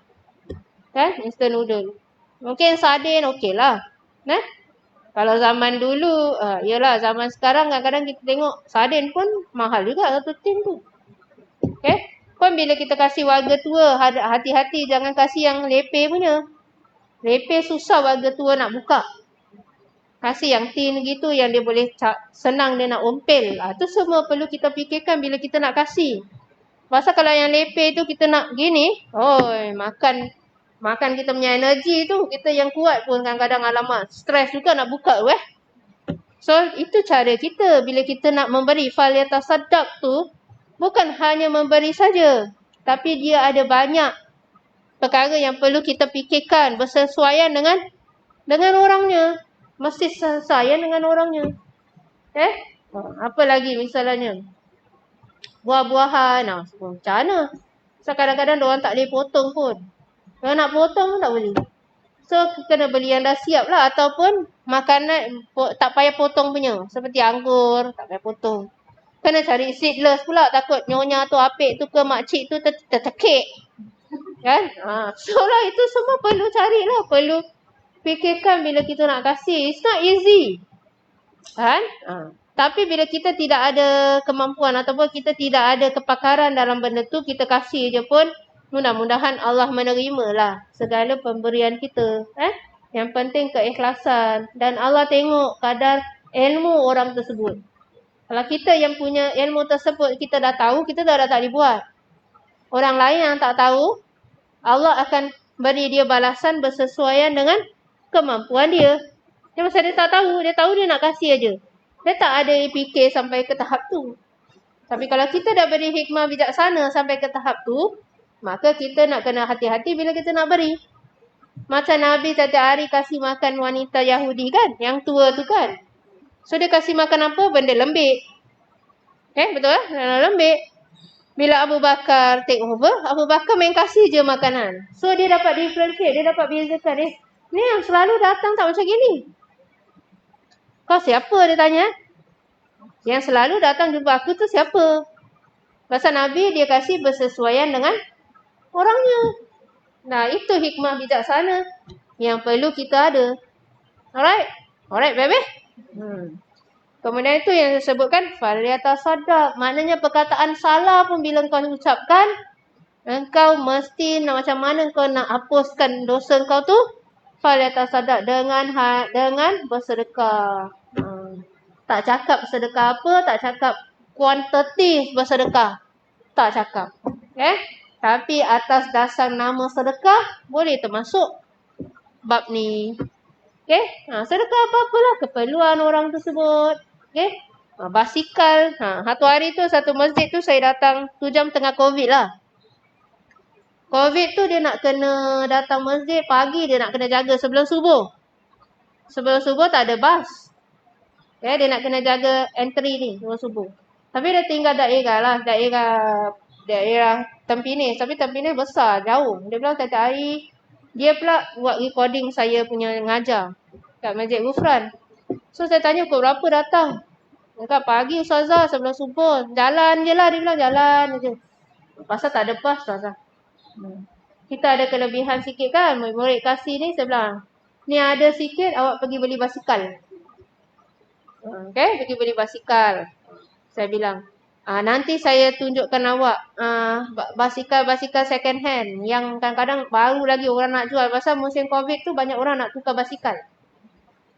Kan? Instant noodle. Mungkin sardin okey lah. Kalau zaman dulu, yelah zaman sekarang kadang-kadang kita tengok sardin pun mahal juga satu tin tu. Pun bila kita kasih warga tua, hati-hati jangan kasih yang lepeh punya. Lepeh susah warga tua nak buka. Kasih yang tin gitu yang dia boleh senang dia nak ompel. Tu semua perlu kita fikirkan bila kita nak kasih. Pasal kalau yang lepeh tu kita nak gini, makan kita punya energi tu, kita yang kuat pun kadang-kadang alamak, stres juga nak buka tu So itu cara kita bila kita nak memberi faliyatasaddaq tu, bukan hanya memberi saja, tapi dia ada banyak perkara yang perlu kita fikirkan bersesuaian dengan orangnya. Mesti sesuaian dengan orangnya. Apa lagi misalnya? Buah-buahan. Macam mana? So kadang-kadang diorang tak boleh potong pun. Kalau nak potong pun tak boleh. So kena beli yang dah siap lah. Ataupun makanan tak payah potong punya. Seperti anggur, tak payah potong. Kena cari seedless pula. Takut nyonya tu, apik tu ke makcik tu tercekik. Kan? So lah itu semua perlu carilah. Perlu fikirkan bila kita nak kasih. It's not easy. Kan? Tapi bila kita tidak ada kemampuan ataupun kita tidak ada kepakaran dalam benda tu, kita kasih je pun, mudah-mudahan Allah menerima lah segala pemberian kita. Yang penting keikhlasan. Dan Allah tengok kadar ilmu orang tersebut. Kalau kita yang punya ilmu tersebut, kita dah tahu, kita dah tak dibuat. Orang lain yang tak tahu, Allah akan beri dia balasan bersesuaian dengan kemampuan dia. Pasal dia tak tahu. Dia tahu dia nak kasih aja. Dia tak ada fikir sampai ke tahap tu. Tapi kalau kita dah beri hikmah bijaksana sampai ke tahap tu, maka kita nak kena hati-hati bila kita nak beri. Macam Nabi setiap hari kasih makan wanita Yahudi kan? Yang tua tu kan? So dia kasih makan apa? Benda lembik. Betul lembik. Bila Abu Bakar take over, Abu Bakar main kasih je makanan. So dia dapat differentiate. Dia dapat bezakan. Ni yang selalu datang tak macam gini. Kau siapa dia tanya? Yang selalu datang jumpa aku tu siapa? Pasal Nabi dia kasih bersesuaian dengan orangnya. Nah itu hikmah bijaksana yang perlu kita ada. Alright baby? Kemudian itu yang disebutkan faliyatasaddaq. Maknanya perkataan salah pun bila kau ucapkan, engkau mesti macam mana kau nak hapuskan dosa kau tu? Faliyatasaddaq dengan bersedekah. Tak cakap sedekah apa, tak cakap kuantiti bersedekah. Tak cakap. Tapi atas dasar nama sedekah, boleh termasuk bab ni. Sedekah apa-apalah keperluan orang tersebut. Basikal. Satu hari tu, satu masjid tu saya datang 2 jam tengah COVID lah. COVID tu dia nak kena datang masjid pagi, dia nak kena jaga sebelum subuh. Sebelum subuh tak ada bas. Dia nak kena jaga entry ni sebelum subuh. Tapi dia tinggal daerah lah, daerah Tampines. Tapi Tampines besar, jauh. Dia bilang setiap hari Dia pula buat recording saya punya ngajar kat Masjid Gufran. So saya tanya, pukul berapa datang? Dekat pagi Ustazah, sebelum subuh. Jalan je lah, dia bilang jalan je. Pasal tak ada pas Ustazah. Kita ada kelebihan sikit kan, murid kasih ni, saya bilang, ni ada sikit, awak pergi beli basikal. Okay, pergi beli basikal. Saya bilang, nanti saya tunjukkan awak basikal second hand yang kadang-kadang baru lagi orang nak jual. Pasal musim COVID tu banyak orang nak tukar basikal.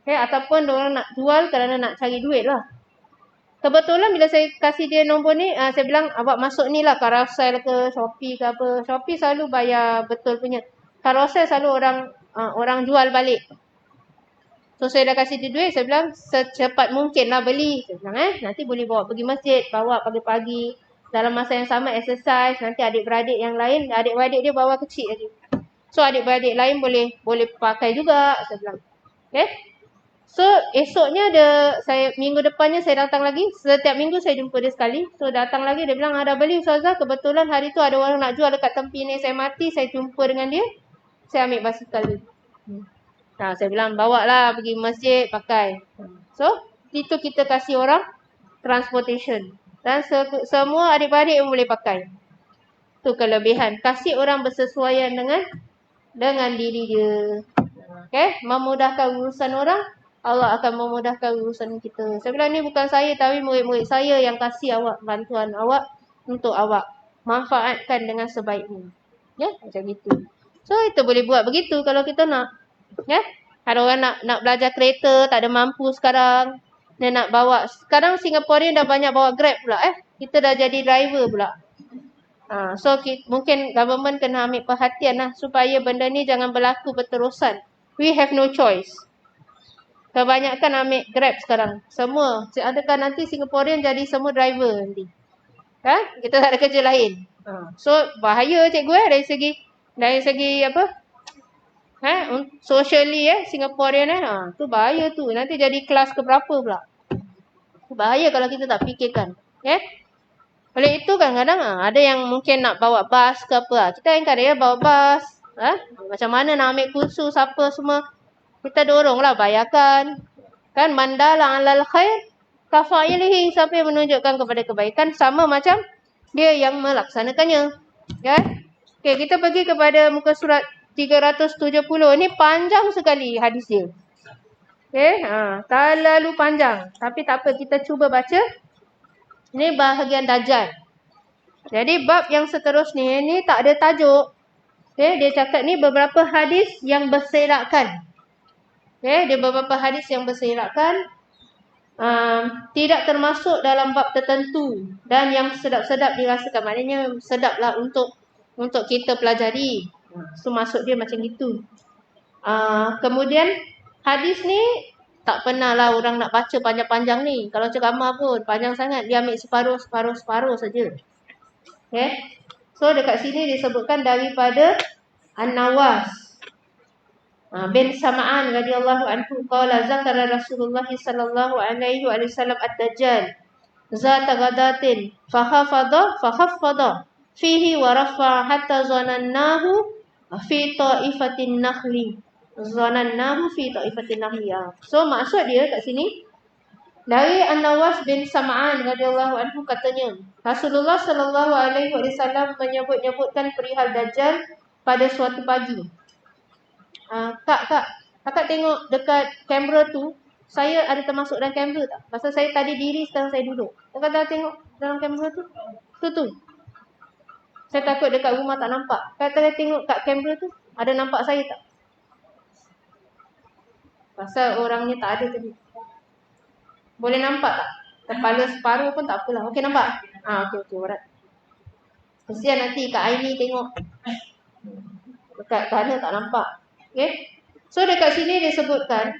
Okay, ataupun orang nak jual kerana nak cari duit lah. Kebetulan bila saya kasih dia nombor ni, saya bilang, awak masuk ni lah, Carousel ke, Shopee ke apa. Shopee selalu bayar betul punya. Carousel selalu orang jual balik. So saya dah kasih dia duit, saya bilang secepat mungkin lah beli. Saya bilang nanti boleh bawa pergi masjid, bawa pagi-pagi. Dalam masa yang sama exercise, nanti adik-beradik yang lain, adik-beradik dia bawa kecil lagi. So adik-beradik lain boleh pakai juga, saya bilang. Okay. So esoknya minggu depannya saya datang lagi. Setiap minggu saya jumpa dia sekali. So datang lagi, dia bilang, dah beli Ustazah. Kebetulan hari tu ada orang nak jual dekat tempi ni MRT. Saya jumpa dengan dia. Saya ambil basikal dia. Saya bilang, bawa lah pergi masjid, pakai. So, itu kita kasih orang transportation. Dan semua adik-beradik yang boleh pakai. Itu kelebihan. Kasih orang bersesuaian dengan diri dia. Okay? Memudahkan urusan orang, Allah akan memudahkan urusan kita. Saya bilang, ni bukan saya, tapi murid-murid saya yang kasih awak bantuan awak untuk awak manfaatkan dengan sebaiknya. Ya, macam itu. So, itu boleh buat begitu kalau kita nak. Ya, ada orang nak belajar kereta, tak ada mampu sekarang. Dia nak bawa. Sekarang Singaporean dah banyak bawa Grab pula. Kita dah jadi driver pula. So, mungkin government kena ambil perhatian lah, supaya benda ni jangan berlaku berterusan. We have no choice. Kebanyakan ambil Grab sekarang. Semua. Adakah nanti Singaporean jadi semua driver nanti? Kita tak ada kerja lain. So, bahaya cikgu dari segi apa? Socially Singaporean tu bahaya tu. Nanti jadi kelas keberapa pula? Bahaya kalau kita tak fikirkan. Oleh itu kadang-kadang ada yang mungkin nak bawa bas ke apa. Kita encourage bawa bas. Macam mana nak ambil kursus apa semua. Kita doronglah, bayarkan. Kan mandala alal khair kafa'ilihi, siapa yang menunjukkan kepada kebaikan sama macam dia yang melaksanakannya. Okay, kita pergi kepada muka surat 370. Ini panjang sekali hadis dia. Okay, terlalu panjang. Tapi tak apa, kita cuba baca. Ini bahagian Dajjal. Jadi bab yang seterusnya ini tak ada tajuk. Okay, dia cakap ni beberapa hadis yang berserakan. Dia beberapa hadis yang berserakan. Tidak termasuk dalam bab tertentu. Dan yang sedap-sedap dirasakan. Maknanya sedaplah untuk kita pelajari. So maksud dia macam gitu. Kemudian hadis ni tak pernah lah orang nak baca panjang-panjang ni. Kalau ceramah pun panjang sangat. Dia ambil separuh saja. Okay. So dekat sini disebutkan daripada An-Nawas bin Sam'an radhiyallahu anhu qala zakara Rasulullah sallallahu alaihi wasallam ad-dajjal zata ghadatin fahaffada fihi wa rafa hatta zanannahu fi ta'ifatin nakhli. So maksud dia kat sini dari An-Nawas bin Sam'an radhiyallahu anhu katanya Rasulullah sallallahu alaihi wasallam menyebutkan perihal Dajjal pada suatu pagi. Kakak tengok dekat kamera tu, saya ada termasuk dalam kamera tak? Pasal saya tadi diri, sekarang saya duduk. Kakak dah tengok dalam kamera tu? Tu. Saya takut dekat rumah tak nampak. Kakak tengok kat kamera tu, ada nampak saya tak? Pasal orangnya tak ada tadi. Boleh nampak tak? Kepala separuh pun tak apalah. Okey nampak? Okey, berat. Kesian nanti Kak Aini tengok. Dekat sana tak nampak. Okay. So dekat sini disebutkan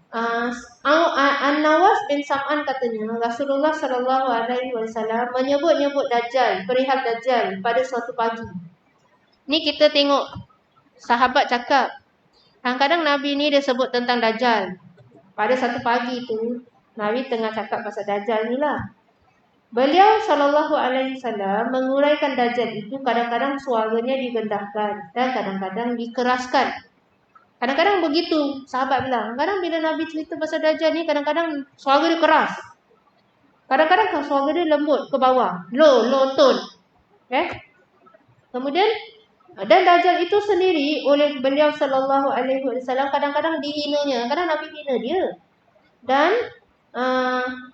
An-Nawas bin Sam'an katanya Rasulullah sallallahu alaihi wasallam menyebut Dajjal, perihal Dajjal pada suatu pagi. Ni kita tengok sahabat cakap. Kadang-kadang Nabi ni dia sebut tentang Dajjal. Pada satu pagi tu Nabi tengah cakap pasal Dajjal ni lah. Beliau sallallahu alaihi wasallam menguraikan Dajjal itu kadang-kadang suaranya digendahkan dan kadang-kadang dikeraskan. Kadang-kadang begitu, sahabat bilang. Kadang bila Nabi cerita pasal Dajjal ni, kadang-kadang suara dia keras. Kadang-kadang suara dia lembut ke bawah. Low tone. Kemudian, dan Dajjal itu sendiri oleh beliau sallallahu alaihi wasallam kadang-kadang dihinanya. Kadang Nabi hina dia. Dan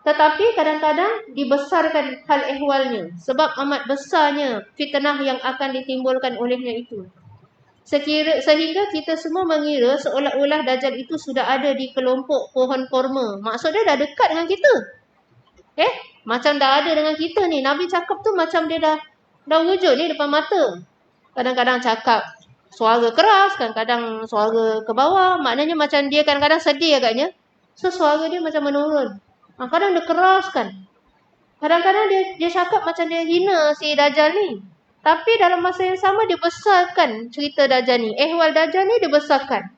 tetapi kadang-kadang dibesarkan hal ehwalnya. Sebab amat besarnya fitnah yang akan ditimbulkan olehnya itu. Sehingga kita semua mengira seolah-olah Dajjal itu sudah ada di kelompok pohon korma. Maksudnya dah dekat dengan kita. Macam dah ada dengan kita ni. Nabi cakap tu macam dia dah wujud ni depan mata. Kadang-kadang cakap suara keras, kadang-kadang suara ke bawah. Maknanya macam dia kadang-kadang sedih agaknya. So suara dia macam menurun. Kadang dia keras kan. Kadang-kadang dia cakap macam dia hina si Dajjal ni. Tapi dalam masa yang sama dia besarkan cerita Dajjal ni. Ehwal Dajjal ni dia besarkan.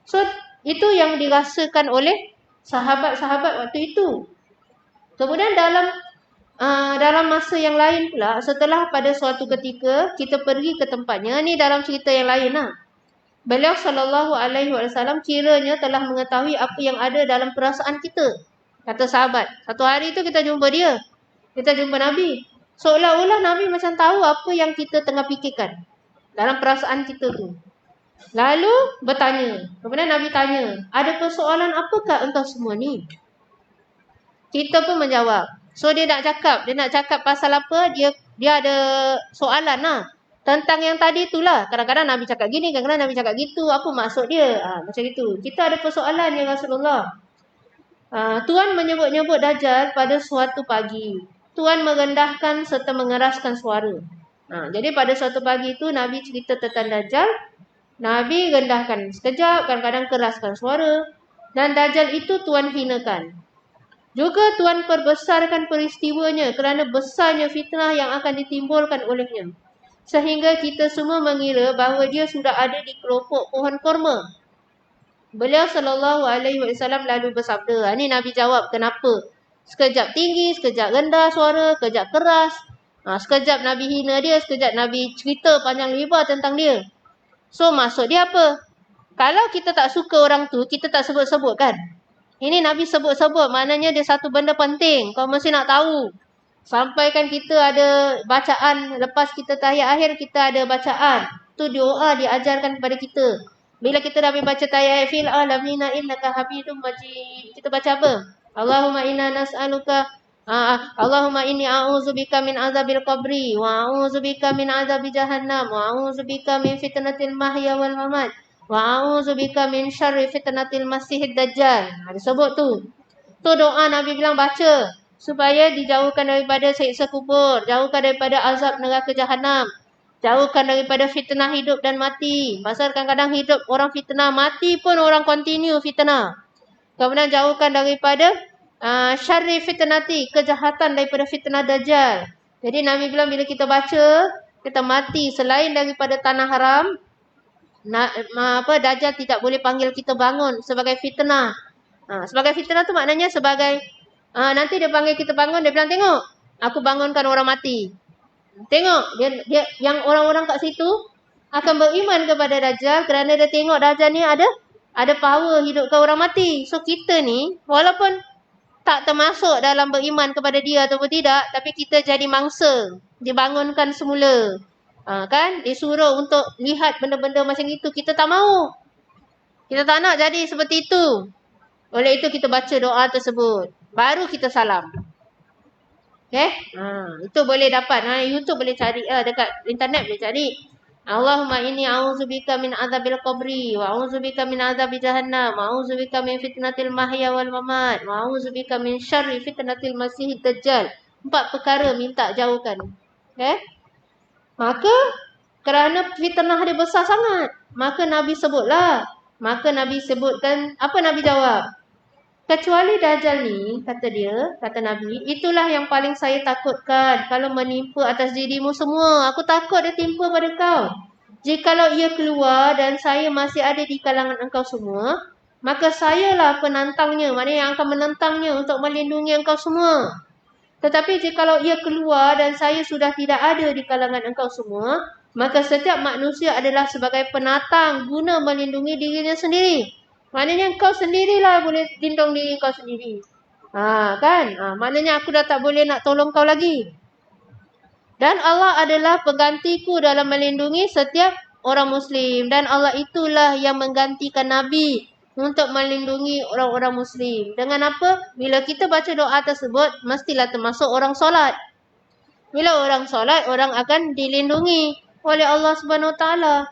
So itu yang dirasakan oleh sahabat-sahabat waktu itu. Kemudian dalam masa yang lain pula, setelah pada suatu ketika kita pergi ke tempatnya, ni dalam cerita yang lain lah. Beliau sallallahu alaihi wasallam kiranya telah mengetahui apa yang ada dalam perasaan kita. Kata sahabat, satu hari tu kita jumpa dia. Kita jumpa Nabi. Seolah-olah Nabi macam tahu apa yang kita tengah fikirkan dalam perasaan kita tu. Lalu bertanya. Kemudian Nabi tanya, ada persoalan apakah engkau semua ni? Kita pun menjawab. So dia nak cakap pasal apa, dia ada soalan lah. Tentang yang tadi itulah. Kadang-kadang Nabi cakap gini, kadang-kadang Nabi cakap gitu. Apa maksud dia? Macam itu. Kita ada persoalan ya Rasulullah. Tuan menyebut-nyebut Dajjal pada suatu pagi. Tuan merendahkan serta mengeraskan suara. Jadi pada suatu pagi itu Nabi cerita tentang Dajjal. Nabi rendahkan sekejap, kadang-kadang keraskan suara. Dan Dajjal itu Tuan hinakan. Juga Tuan perbesarkan peristiwanya kerana besarnya fitnah yang akan ditimbulkan olehnya. Sehingga kita semua mengira bahawa dia sudah ada di kelompok pohon korma. Beliau sallallahu alaihi wasallam lalu bersabda. Ini Nabi jawab kenapa. Sekejap tinggi, sekejap rendah suara, sekejap keras. Sekejap Nabi hina dia, sekejap Nabi cerita panjang lebar tentang dia. So maksud dia apa? Kalau kita tak suka orang tu, kita tak sebut-sebut kan? Ini Nabi sebut-sebut, maknanya dia satu benda penting. Kau mesti nak tahu. Sampai kan kita ada bacaan, lepas kita tahiyat akhir, kita ada bacaan. Tu doa diajarkan kepada kita. Bila kita dah baca tahiyat fil alamina innaka hamidum majid. Kita baca apa? Allahumma inna nas'aluka Allahumma inni a'udzubika min azabil qabri wa a'udzubika min azabi jahannam wa a'udzubika min fitnatil mahya wal mamat wa a'udzubika min syarri fitnatil masihid dajjal. Disebut tu. Tu doa Nabi bilang baca supaya dijauhkan daripada siksa kubur, jauhkan daripada azab neraka jahanam, jauhkan daripada fitnah hidup dan mati. Pasal kadang-kadang hidup orang fitnah, mati pun orang continue fitnah. Kemudian jauhkan daripada syarri fitnati, kejahatan daripada fitnah dajjal. Jadi Nabi bilang bila kita baca, kita mati selain daripada tanah haram, dajjal tidak boleh panggil kita bangun sebagai fitnah. Sebagai fitnah tu maknanya sebagai nanti dia panggil kita bangun, dia bilang tengok, aku bangunkan orang mati. Tengok, dia yang orang-orang kat situ akan beriman kepada Dajjal kerana dia tengok Dajjal ni ada power hidupkan orang mati. So kita ni walaupun tak termasuk dalam beriman kepada dia ataupun tidak, tapi kita jadi mangsa, dibangunkan semula. Kan? Disuruh untuk lihat benda-benda macam itu, kita tak mau. Kita tak nak jadi seperti itu. Oleh itu kita baca doa tersebut. Baru kita salam. Itu boleh dapat. YouTube boleh cari lah, dekat internet boleh cari. Allahumma inni a'udzubika min azabil qabri wa a'udzubika min azabi jahannam wa a'udzubika min fitnatil mahya wal mamat wa a'udzubika min syarri fitnatil masihid dajjal. 4 perkara minta jauhkan. Maka kerana fitnah dia besar sangat, maka Nabi sebutlah. Maka Nabi sebutkan, apa Nabi jawab? Kecuali Dajjal ni, kata Nabi, itulah yang paling saya takutkan kalau menimpa atas dirimu semua. Aku takut dia timpa pada kau. Jikalau ia keluar dan saya masih ada di kalangan engkau semua, maka sayalah penantangnya, maknanya yang akan menentangnya untuk melindungi engkau semua. Tetapi jikalau ia keluar dan saya sudah tidak ada di kalangan engkau semua, maka setiap manusia adalah sebagai penatang guna melindungi dirinya sendiri. Maknanya engkau sendirilah boleh lindung diri kau sendiri. Kan? Maknanya aku dah tak boleh nak tolong kau lagi. Dan Allah adalah penggantiku dalam melindungi setiap orang Muslim. Dan Allah itulah yang menggantikan Nabi untuk melindungi orang-orang Muslim. Dengan apa? Bila kita baca doa tersebut, mestilah termasuk orang solat. Bila orang solat, orang akan dilindungi oleh Allah Subhanahu Wa Taala.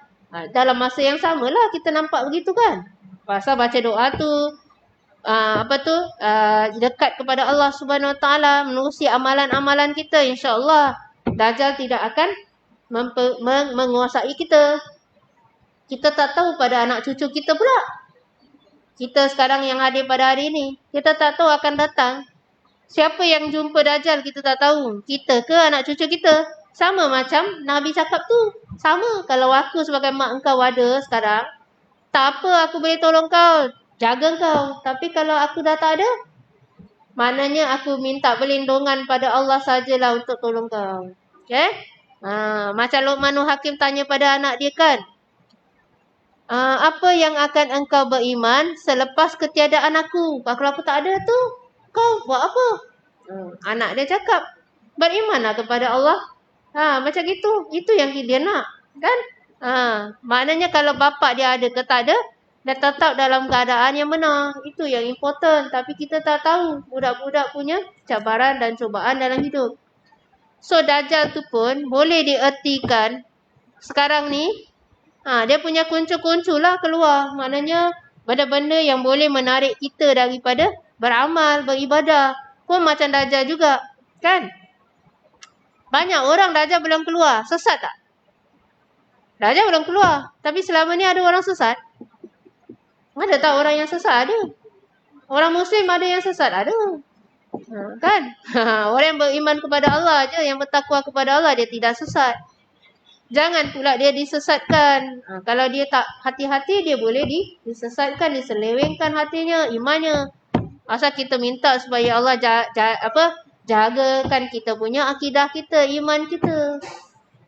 Dalam masa yang samalah kita nampak begitu kan? Pasal baca doa tu, dekat kepada Allah Subhanahu Wa Taala, menerusi amalan-amalan kita, insya-Allah Dajjal tidak akan menguasai kita. Kita tak tahu pada anak cucu kita pula. Kita sekarang yang hadir pada hari ini, kita tak tahu akan datang. Siapa yang jumpa Dajjal kita tak tahu. Kita ke anak cucu kita? Sama macam Nabi cakap tu. Sama kalau aku sebagai mak engkau ada sekarang, tak apa aku boleh tolong kau, jaga kau. Tapi kalau aku dah tak ada, maknanya aku minta perlindungan pada Allah sajalah untuk tolong kau. Okay? Macam Luqmanul Hakim tanya pada anak dia kan, apa yang akan engkau beriman selepas ketiadaan aku? Kalau aku tak ada tu, kau buat apa? Anak dia cakap, berimanlah kepada Allah. Macam gitu. Itu yang dia nak. Kan? Maknanya kalau bapak dia ada ke tak ada, dia tetap dalam keadaan yang benar. Itu yang important. Tapi kita tak tahu budak-budak punya cabaran dan cubaan dalam hidup. So Dajjal tu pun boleh diertikan sekarang ni, dia punya kuncu-kuncu lah keluar. Maknanya benda-benda yang boleh menarik kita daripada beramal, beribadah. Pun macam Dajjal juga. Kan? Banyak orang Dajjal belum keluar. Sesat tak? Dajjal belum keluar. Tapi selama ni ada orang sesat? Ada tak orang yang sesat? Ada. Orang Muslim ada yang sesat? Ada. Kan? Orang yang beriman kepada Allah je, yang bertakwa kepada Allah, dia tidak sesat. Jangan pula dia disesatkan. Kalau dia tak hati-hati, dia boleh disesatkan, diselewengkan hatinya, imannya. Asal kita minta supaya Allah jagakan kita punya akidah kita, iman kita.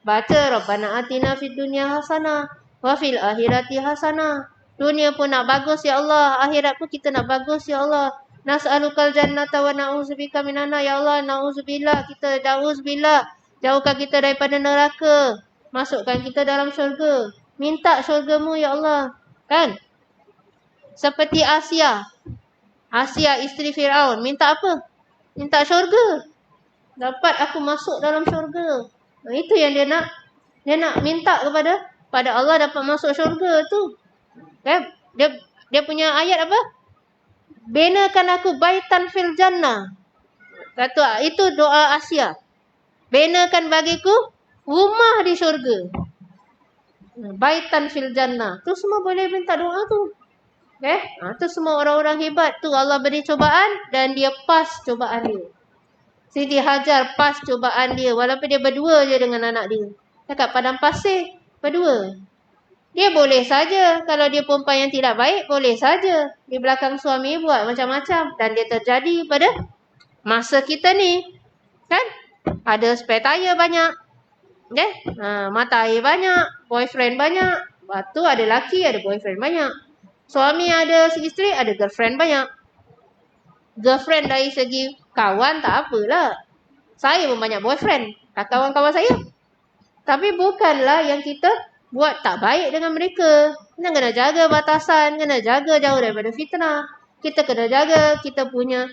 Baca Rabbana atina fid dunya hasanah wa fil akhirati hasanah. Dunia pun nak bagus ya Allah, akhirat pun kita nak bagus ya Allah. Nas'alukal jannata wa na'udzubika minan nar. Ya Allah, na'udzubillah, kita na'udzubillah. Jauhkan kita daripada neraka. Masukkan kita dalam syurga. Minta syurgamu ya Allah. Kan? Seperti Asia. Asia isteri Firaun. Minta apa? Minta syurga. Dapat aku masuk dalam syurga. Itu yang dia nak. Dia nak minta pada Allah dapat masuk syurga tu. Kan? Dia punya ayat apa? Binakan aku baitan fil jannah. Itu doa Asia. Binakan bagiku rumah di syurga. Baitan fil jannah. Tu semua boleh minta doa tu. Tu semua orang-orang hebat tu Allah beri cubaan dan dia pas cubaan dia. Siti Hajar pas cubaan dia walaupun dia berdua je dengan anak dia. Dekat padang pasir berdua. Dia boleh saja, kalau dia perempuan yang tidak baik, boleh saja. Di belakang suami buat macam-macam. Dan dia terjadi pada masa kita ni. Kan? Ada spare tire banyak. Mata air banyak. Boyfriend banyak. Lepas tu ada laki, ada boyfriend banyak. Suami ada isteri, ada girlfriend banyak. Girlfriend dari segi kawan tak apalah. Saya pun banyak boyfriend. Kawan-kawan saya. Tapi bukanlah yang kita buat tak baik dengan mereka. Kita kena jaga batasan, kena jaga jauh daripada fitnah. Kita kena jaga kita punya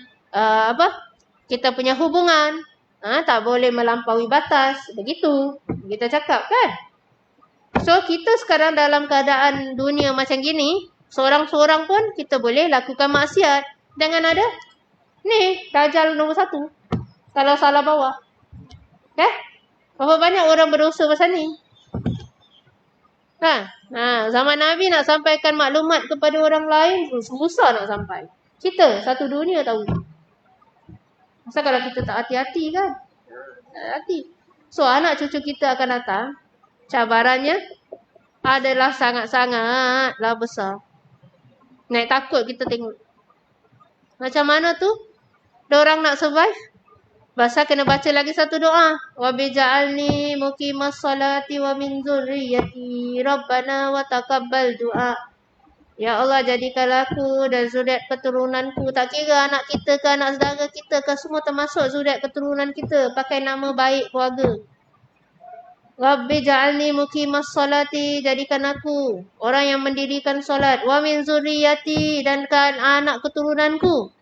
kita punya hubungan. Tak boleh melampaui batas. Begitu kita cakap kan. So kita sekarang dalam keadaan dunia macam gini, seorang-seorang pun kita boleh lakukan maksiat. Jangan ada ni Dajjal nombor 1. Kalau salah bawah. Berapa banyak orang berdosa pasal ni? Zaman Nabi nak sampaikan maklumat kepada orang lain, susah nak sampai. Kita, satu dunia tahu. Masa kalau kita tak hati-hati kan? Hati. So, anak cucu kita akan datang. Cabarannya adalah sangat-sangatlah besar. Naik takut kita tengok. Macam mana tu? Diorang nak survive? Pasal kena baca lagi satu doa. Wa bij'alni muqimas salati wa min dzurriyyati rabbana wa taqabbal du'a. Ya Allah, jadikanlah aku dan zuriat keturunanku. Tak kira anak kita ke anak saudara kita ke, semua termasuk zuriat keturunan kita. Pakai nama baik keluarga. Rabbi ja'alni muqimas salati, jadikan aku orang yang mendirikan solat. Wa min zurriyyati, dan kan anak keturunanku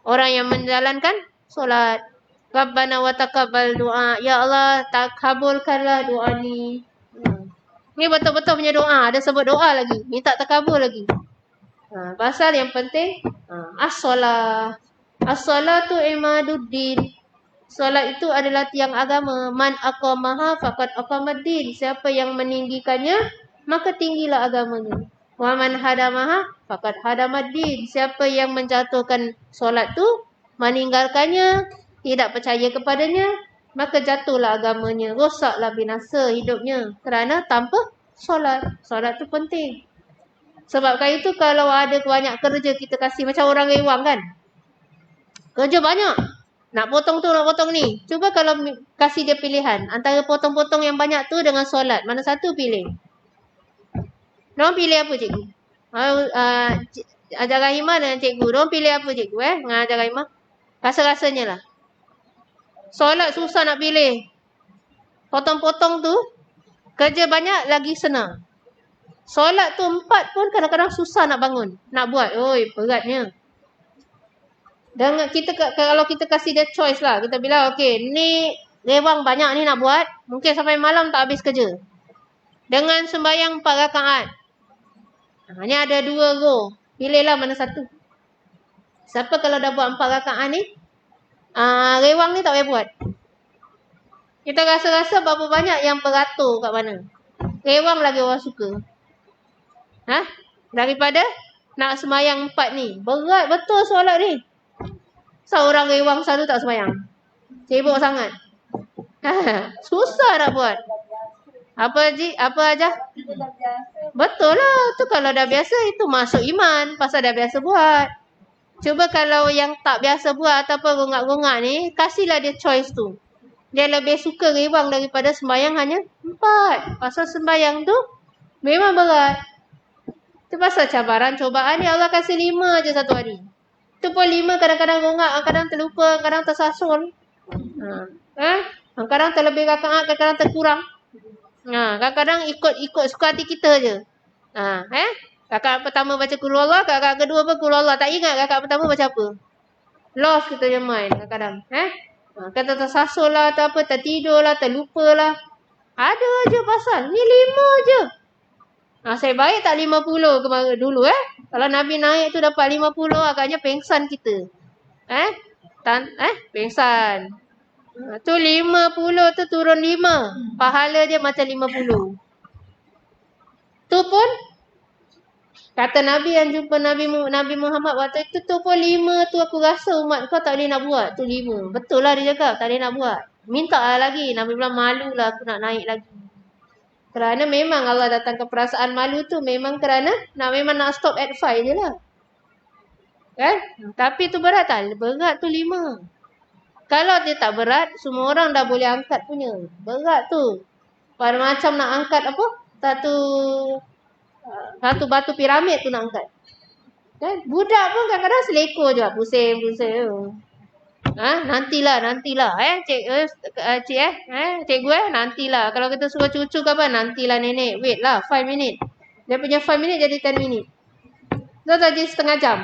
orang yang menjalankan solat. Rabbana wa taqabbal du'a. Ya Allah, tak kabulkanlah doa ni. Ni betul-betul punya doa. Ada sebut doa lagi. Minta takabul lagi. Pasal yang penting, as-solah. As-solatu imaduddin. Solat itu adalah tiang agama. Man aqamaha faqad aqamaddin. Siapa yang meninggikannya, maka tinggilah agamanya. Wa man hadamaha faqad hadamaddin. Siapa yang menjatuhkan solat tu, meninggalkannya, tidak percaya kepadanya, maka jatuhlah agamanya. Rosaklah, binasa hidupnya. Kerana tanpa solat. Solat tu penting. Sebabkan itu kalau ada banyak kerja kita kasih, macam orang rewang kan. Kerja banyak. Nak potong tu, nak potong ni. Cuba kalau kasih dia pilihan. Antara potong-potong yang banyak tu dengan solat. Mana satu pilih? Diorang pilih apa cikgu? Ajar Rahimah dengan cikgu. Diorang pilih apa cikgu dengan Ajar Rahimah? Rasa-rasanya lah. Solat susah nak pilih. Potong-potong tu, kerja banyak lagi senang. Solat tu 4 pun kadang-kadang susah nak bangun. Nak buat. Oi, beratnya. Dan kita, kalau kita kasih dia choice lah. Kita bilang, okey, ni rewang banyak ni nak buat. Mungkin sampai malam tak habis kerja. Dengan sembahyang 4 rakaat. Ni ada 2 row. Pilihlah mana satu. Siapa kalau dah buat 4 rakaat ni, rewang ni tak payah buat. Kita rasa-rasa berapa banyak yang beratur kat mana. Rewang lagi orang suka. Daripada nak semayang 4 ni. Berat betul solat ni. Seorang rewang satu tak semayang. Sibuk sangat. Susah nak buat. Apa aja? Betul lah. Tu kalau dah biasa, itu masuk iman. Pasal dah biasa buat. Cuba kalau yang tak biasa buat ataupun gongak-gongak ni, kasihlah dia choice tu. Dia lebih suka rewang daripada sembahyang hanya 4. Pasal sembahyang tu memang berat. Itu pasal cabaran, cobaan ni Allah kasih 5 je satu hari. Itu pun 5 kadang-kadang gongak, kadang terlupa, kadang tersasul. Kadang terlebih rakaat, kadang-kadang terkurang. Kadang-kadang ikut suka hati kita je. Rakaat pertama baca qul huwallah, rakaat kedua pun qul huwallah. Tak ingat rakaat pertama baca apa. Lost kita je main kadang-kadang. Kata tersasul lah, atau apa, tertidur lah, terlupa lah. Ada je pasal. Ni 5 je. Saya baik tak 50 kemarin dulu Kalau Nabi naik tu dapat 50, agaknya pengsan kita. Pengsan. Tu 50 tu turun 5. Pahala dia macam 50. Tu pun kata Nabi yang jumpa Nabi Muhammad waktu itu tu pun 5 tu, aku rasa umat kau tak boleh nak buat. Tu 5. Betul lah dia cakap, tak boleh nak buat. Minta lah lagi. Nabi bilang malu lah aku nak naik lagi. Kerana memang Allah datangkan perasaan malu tu memang kerana memang nak stop at 5 je lah. Kan? Tapi tu berat tak? Berat tu 5. Kalau dia tak berat, semua orang dah boleh angkat punya. Berat tu. Pada macam nak angkat apa? Satu batu piramid tu nak angkat. Kan? Budak pun kadang-kadang selekor je. Pusing. Nantilah. Cikgu nantilah. Kalau kita suruh cucu ke apa, nantilah nenek. Wait lah, 5 minit. Dia punya 5 minit jadi 10 minit. Tu jadi setengah jam.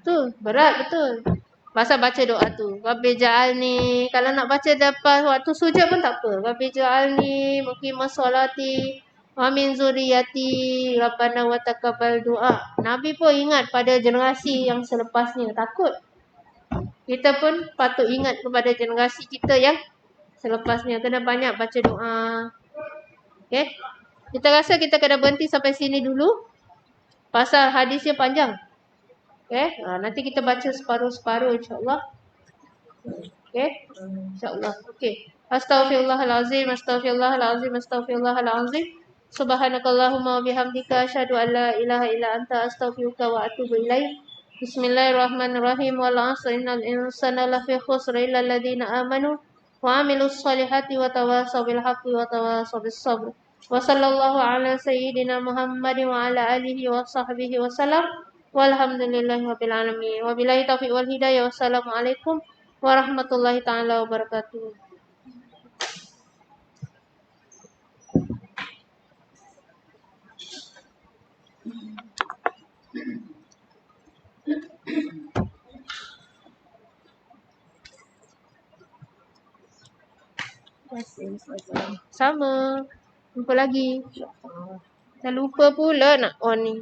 Tu berat betul. Pasal baca doa tu. Rabbi ja'alni. Kalau nak baca dapat waktu sujud pun tak apa. Rabbi ja'alni muqimas solati wa min zuriyati rabbana wa taqabbal du'a. Nabi pun ingat pada generasi yang selepasnya. Takut. Kita pun patut ingat kepada generasi kita yang selepasnya. Kena banyak baca doa. Okay. Kita rasa kita kena berhenti sampai sini dulu. Pasal hadisnya panjang. Okay. Nanti kita baca separuh-separuh insyaAllah. Okay. InsyaAllah. Okay. Astaghfirullahalazim. Subhanakallahumma wa bihamdika asyhadu an la ilaha illa anta astaghfiruka wa atubu ilaik. Bismillahirrahmanirrahim. Wal 'asri innal insana lafi khusr illa alladziina aamanu wa 'amilus shalihati wa tawassaw bil haqqi wa tawassaw bis sabr. Wa sallallahu ala sayyidina Muhammadin wa ala alihi wa sahbihi wa sallam. Walhamdulillahi rabbil alamin. Wabillahi taufiq wal hidayah. Wassalamualaikum warahmatullahi taala wabarakatuh. Sama. Jumpa lagi. Dah lupa pula nak on ni.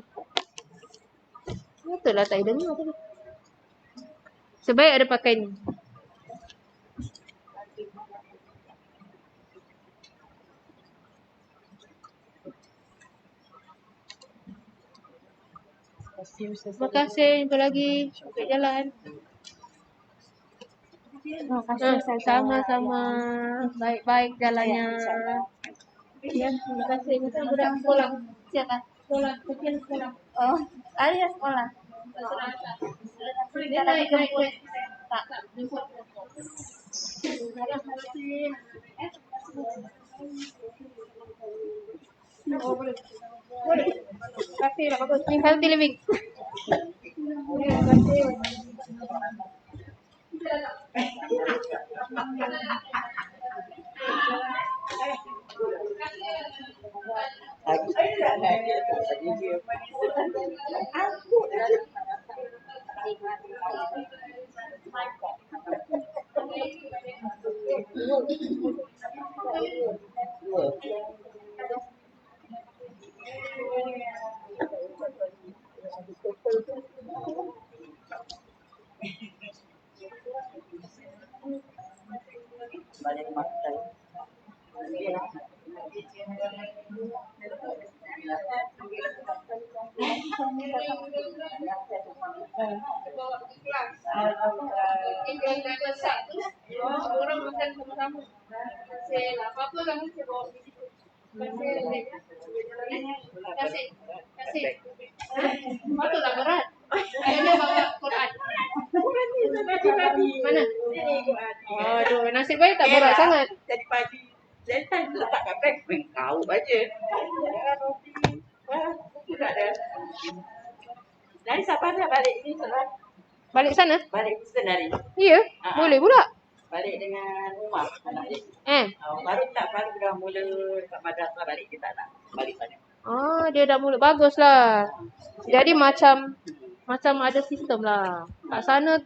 Betul lah tak dengar tadi. Sebaik ada pakai ni. Terima kasih. Jumpa lagi. Sampai jalan. Sama-sama. Baik-baik jalannya. Ya, terima kasih. Kita sudah sekolah. Siapa? Sekolah. Kecil sekolah. Oh, ayah sekolah. Dia naik jemput. Tak. Jemput. Terima kasih. Oh, boleh. Boleh. Terima kasih. Bagus. Healthy living. Terima kasih. Orang makan sama-sama. Apa-apa kamu saya bawa di situ. Kasih. Patutlah berat. Kayaknya bawa Quran. Mana? Aduh, nasib baik tak berat sangat. Jadi pagi, saya letak kat beg, kau baca. Tidak ada. Dari siapa nak balik ni? Balik sana? Balik sendiri. Iya, boleh pula. Balik dengan rumah anak dia. Baru dah mula kat madrasah balik, kita tak nak balik sana. Dia dah mula. Baguslah. Jadi macam ada sistem lah. Kat sana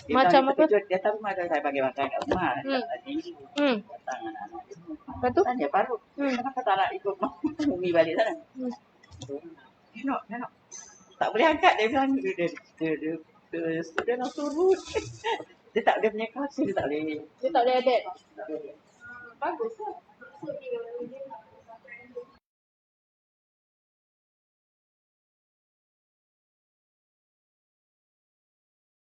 Dia macam apa? Dia tahu ada saya bagi makan kat rumah. Tadi datang anak-anak dia. Lepas tu? Tanya baru. Kenapa tak nak ikut Umi balik sana? Nak. Tak boleh angkat. Dia bilang dia nak turun. Dia punya kasih, dia tak boleh. Dia tak boleh adapt. Bagus lah.